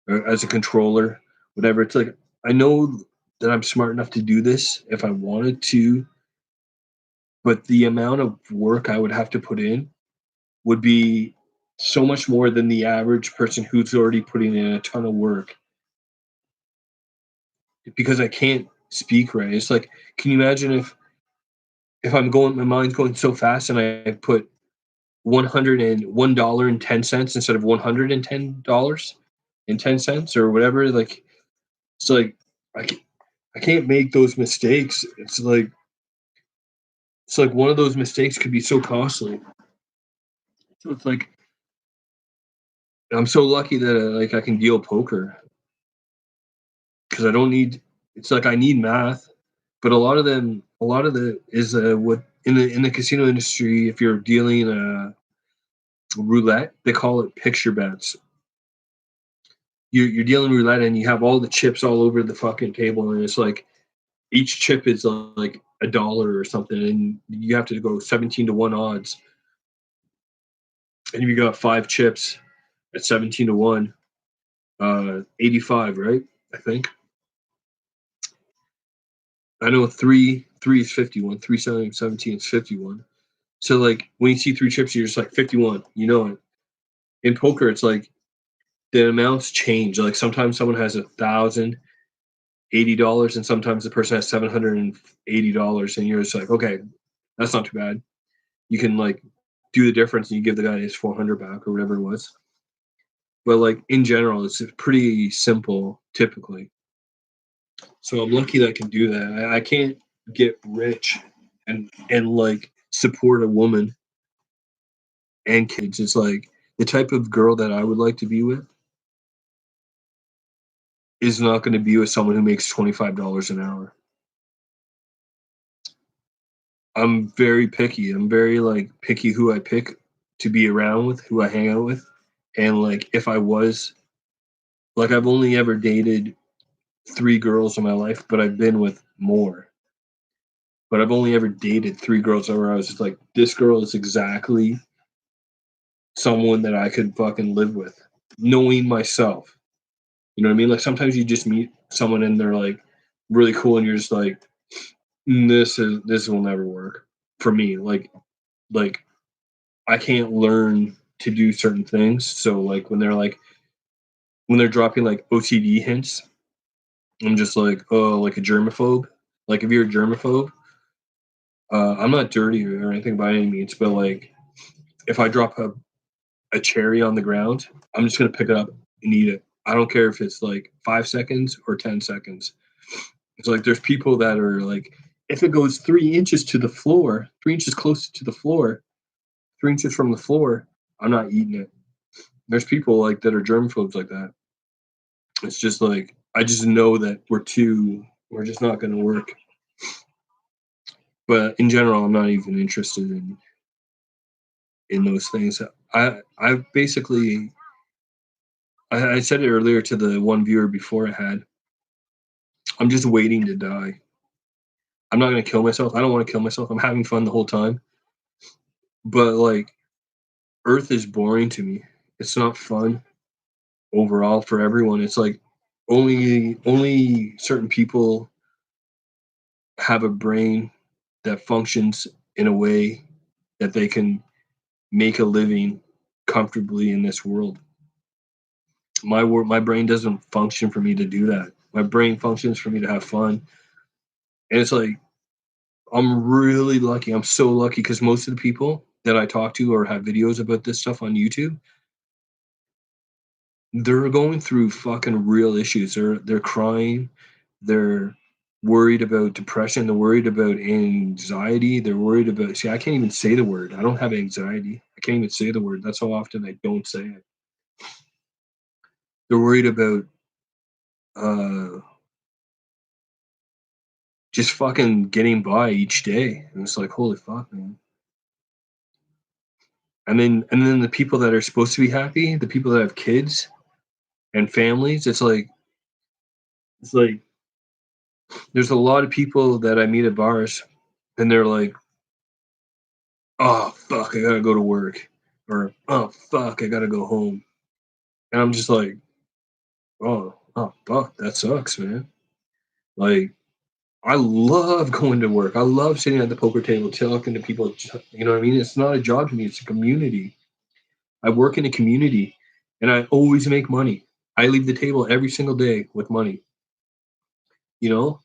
or as a controller, whatever. It's like I know that I'm smart enough to do this if I wanted to, but the amount of work I would have to put in would be so much more than the average person who's already putting in a ton of work because I can't speak right. It's like, can you imagine if I'm going, my mind's going so fast and I put $101.10 instead of $110.10 or whatever. Like it's like I can't, I can't make those mistakes. It's like one of those mistakes could be so costly. So it's like I'm so lucky that like I can deal poker because I don't need. It's like I need math, but a lot of the is what in the casino industry. If you're dealing roulette, they call it picture bets. You're dealing roulette and you have all the chips all over the fucking table, and it's like each chip is like $1 or something, and you have to go 17 to 1 odds, and you got 5 chips at 17 to 1, 85, right? I think I know three is 51, 17 is 51. So like when you see 3 chips, you're just like 51. You know it. In poker, it's like the amounts change. Like sometimes someone has $1,080, and sometimes the person has $780, and you're just like, okay, that's not too bad. You can like do the difference, and you give the guy his 400 back or whatever it was. But like in general, it's pretty simple typically. So I'm lucky that I can do that. I can't get rich and like support a woman and kids. It's like the type of girl that I would like to be with is not going to be with someone who makes $25 an hour. I'm very picky. I'm very like picky who I pick to be around with, who I hang out with. And like if I was like I've only ever dated 3 girls in my life, but I've been with more. But I've only ever dated 3 girls where I was just like, this girl is exactly someone that I could fucking live with, knowing myself. You know what I mean? Like sometimes you just meet someone and they're like really cool, and you're just like, this will never work for me. Like I can't learn to do certain things. So like when they're dropping like OCD hints, I'm just like, oh, like a germaphobe. Like if you're a germaphobe, I'm not dirty or anything by any means, but like if I drop a cherry on the ground, I'm just gonna pick it up and eat it. I don't care if it's like 5 seconds or 10 seconds. It's like there's people that are like, if it goes 3 inches to the floor, 3 inches closer to the floor, 3 inches from the floor, I'm not eating it. There's people like that are germaphobes like that. It's just like I just know that we're just not gonna work. But in general, I'm not even interested in those things. I basically I said it earlier to the one viewer before I had. I'm just waiting to die. I'm not gonna kill myself. I don't want to kill myself. I'm having fun the whole time. But like Earth is boring to me. It's not fun overall for everyone. It's like only certain people have a brain that functions in a way that they can make a living comfortably in this world. My brain doesn't function for me to do that. My brain functions for me to have fun. And it's like I'm really lucky. I'm so lucky because most of the people that I talk to or have videos about this stuff on YouTube, they're going through fucking real issues. They're crying. They're worried about depression. They're worried about anxiety. They're worried about see, I can't even say the word. I don't have anxiety. I can't even say the word. That's how often I don't say it. They're worried about uh just fucking getting by each day. And it's like, holy fuck, man. And then the people that are supposed to be happy, the people that have kids and families, it's like there's a lot of people that I meet at bars and they're like, "Oh fuck, I gotta go to work," or "Oh fuck, I gotta go home," and I'm just like, "Oh fuck, that sucks, man." Like, I love going to work. I love sitting at the poker table talking to people. You know what I mean? It's not a job to me; it's a community. I work in a community, and I always make money. I leave the table every single day with money. You know,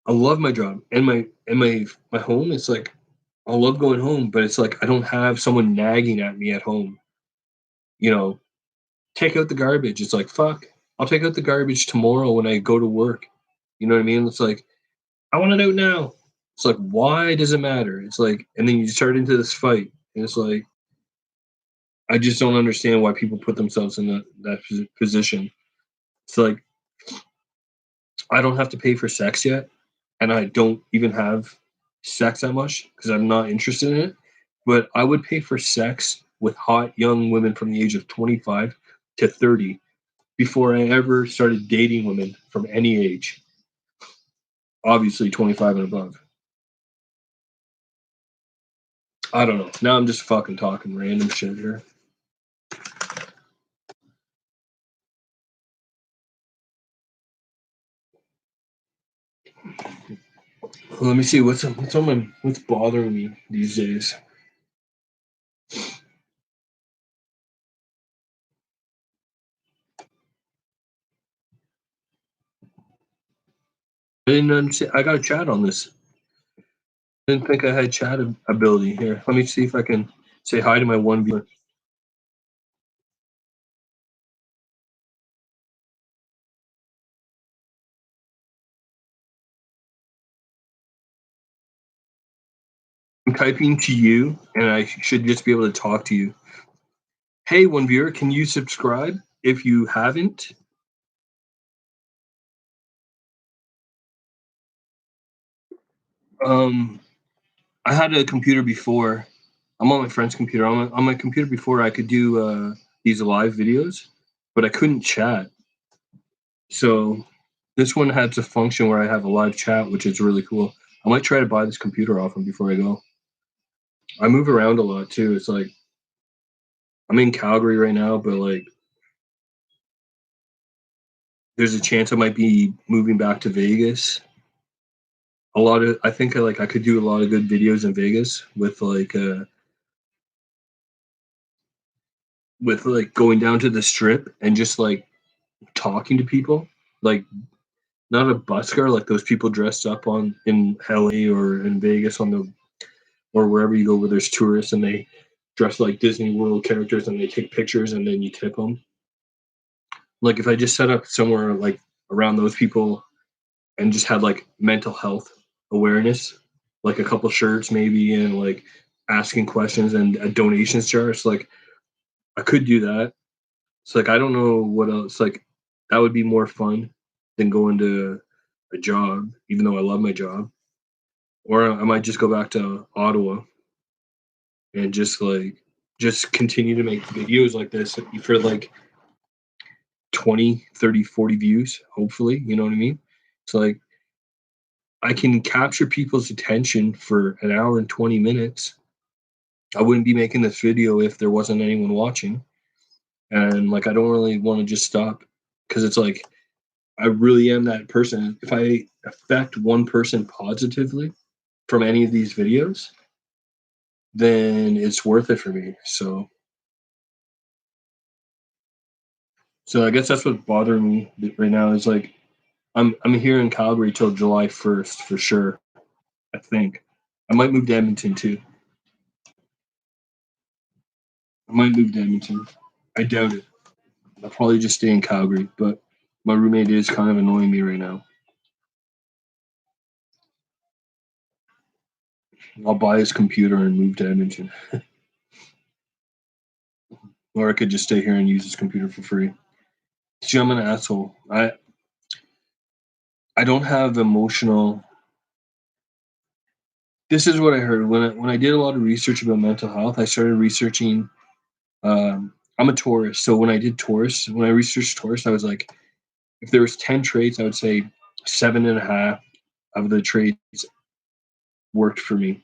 I love my job and my home. It's like I love going home, but it's like I don't have someone nagging at me at home. You know, take out the garbage. It's like fuck. I'll take out the garbage tomorrow when I go to work. You know what I mean? It's like I want it out now. It's like why does it matter? It's like, and then you start into this fight, and it's like I just don't understand why people put themselves in that position. It's like I don't have to pay for sex yet, and I don't even have sex that much because I'm not interested in it. But I would pay for sex with hot young women from the age of 25 to 30 before I ever started dating women from any age. Obviously, 25 and above. I don't know. Now I'm just fucking talking random shit here. Well, let me see what's bothering me these days. I didn't understand. I got a chat on this. Didn't think I had chat ability here. Let me see if I can say hi to my one viewer. I'm typing to you, and I should just be able to talk to you. Hey, one viewer, can you subscribe if you haven't? Um, I had a computer before. I'm on my friend's computer. On my computer before, I could do these live videos, but I couldn't chat. So this one had to function where I have a live chat, which is really cool. I might try to buy this computer off him before I go. I move around a lot too. It's like I'm in Calgary right now, but like there's a chance I might be moving back to Vegas. I think I could do a lot of good videos in Vegas with like going down to the strip and just like talking to people. Like not a busker like those people dressed up on in LA or in Vegas on the or wherever you go where there's tourists and they dress like Disney World characters and they take pictures and then you tip them. Like if I just set up somewhere like around those people and just had like mental health awareness, like a couple shirts maybe and like asking questions and a donations jar. It's like I could do that. It's like I don't know what else. Like that would be more fun than going to a job, even though I love my job. Or I might just go back to Ottawa and just continue to make videos like this for like 20, 30, 40 views, hopefully. You know what I mean? It's like I can capture people's attention for an hour and 20 minutes I wouldn't be making this video if there wasn't anyone watching. And like, I don't really want to just stop because it's like, I really am that person. If I affect one person positively from any of these videos, then it's worth it for me. So I guess that's what's bothering me right now is like I'm here in Calgary till July 1st for sure. I think I might move to Edmonton too. I might move to Edmonton. I doubt it. I'll probably just stay in Calgary, but my roommate is kind of annoying me right now. I'll buy his computer and move to Edmonton, or I could just stay here and use his computer for free. See, I'm an asshole. I don't have emotional. This is what I heard when I did a lot of research about mental health. I started researching. I'm a Taurus, so when I researched Taurus, I was like, if there was 10 traits, I would say 7.5 of the traits worked for me,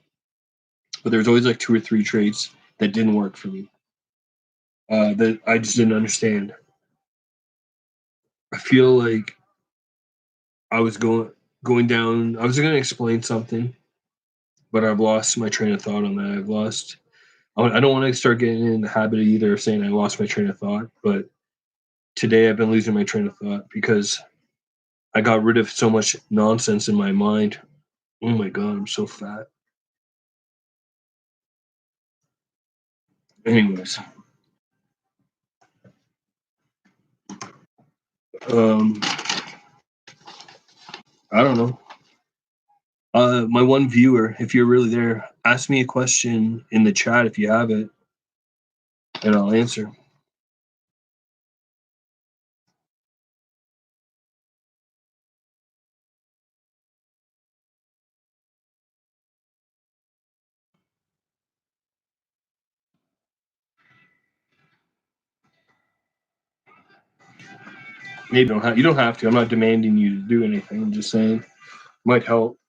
but there's always like 2 or 3 traits that didn't work for me. That I just didn't understand. I feel like I was going down. I was going to explain something, but I've lost my train of thought on that. I don't want to start getting in the habit either of saying I lost my train of thought, but today I've been losing my train of thought because I got rid of so much nonsense in my mind. Oh my god, I'm so fat. Anyways, um, I don't know. My one viewer, if you're really there, ask me a question in the chat if you have it, and I'll answer. Maybe you don't have to. I'm not demanding you to do anything. I'm just saying might help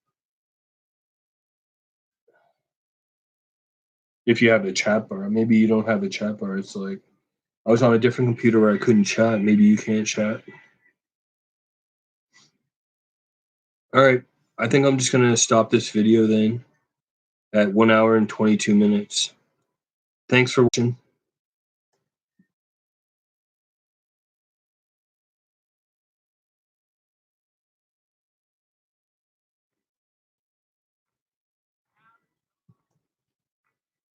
if you have a chat bar. Maybe you don't have a chat bar. It's like I was on a different computer where I couldn't chat. Maybe you can't chat. All right. I think I'm just gonna stop this video then at 1 hour and 22 minutes. Thanks for watching.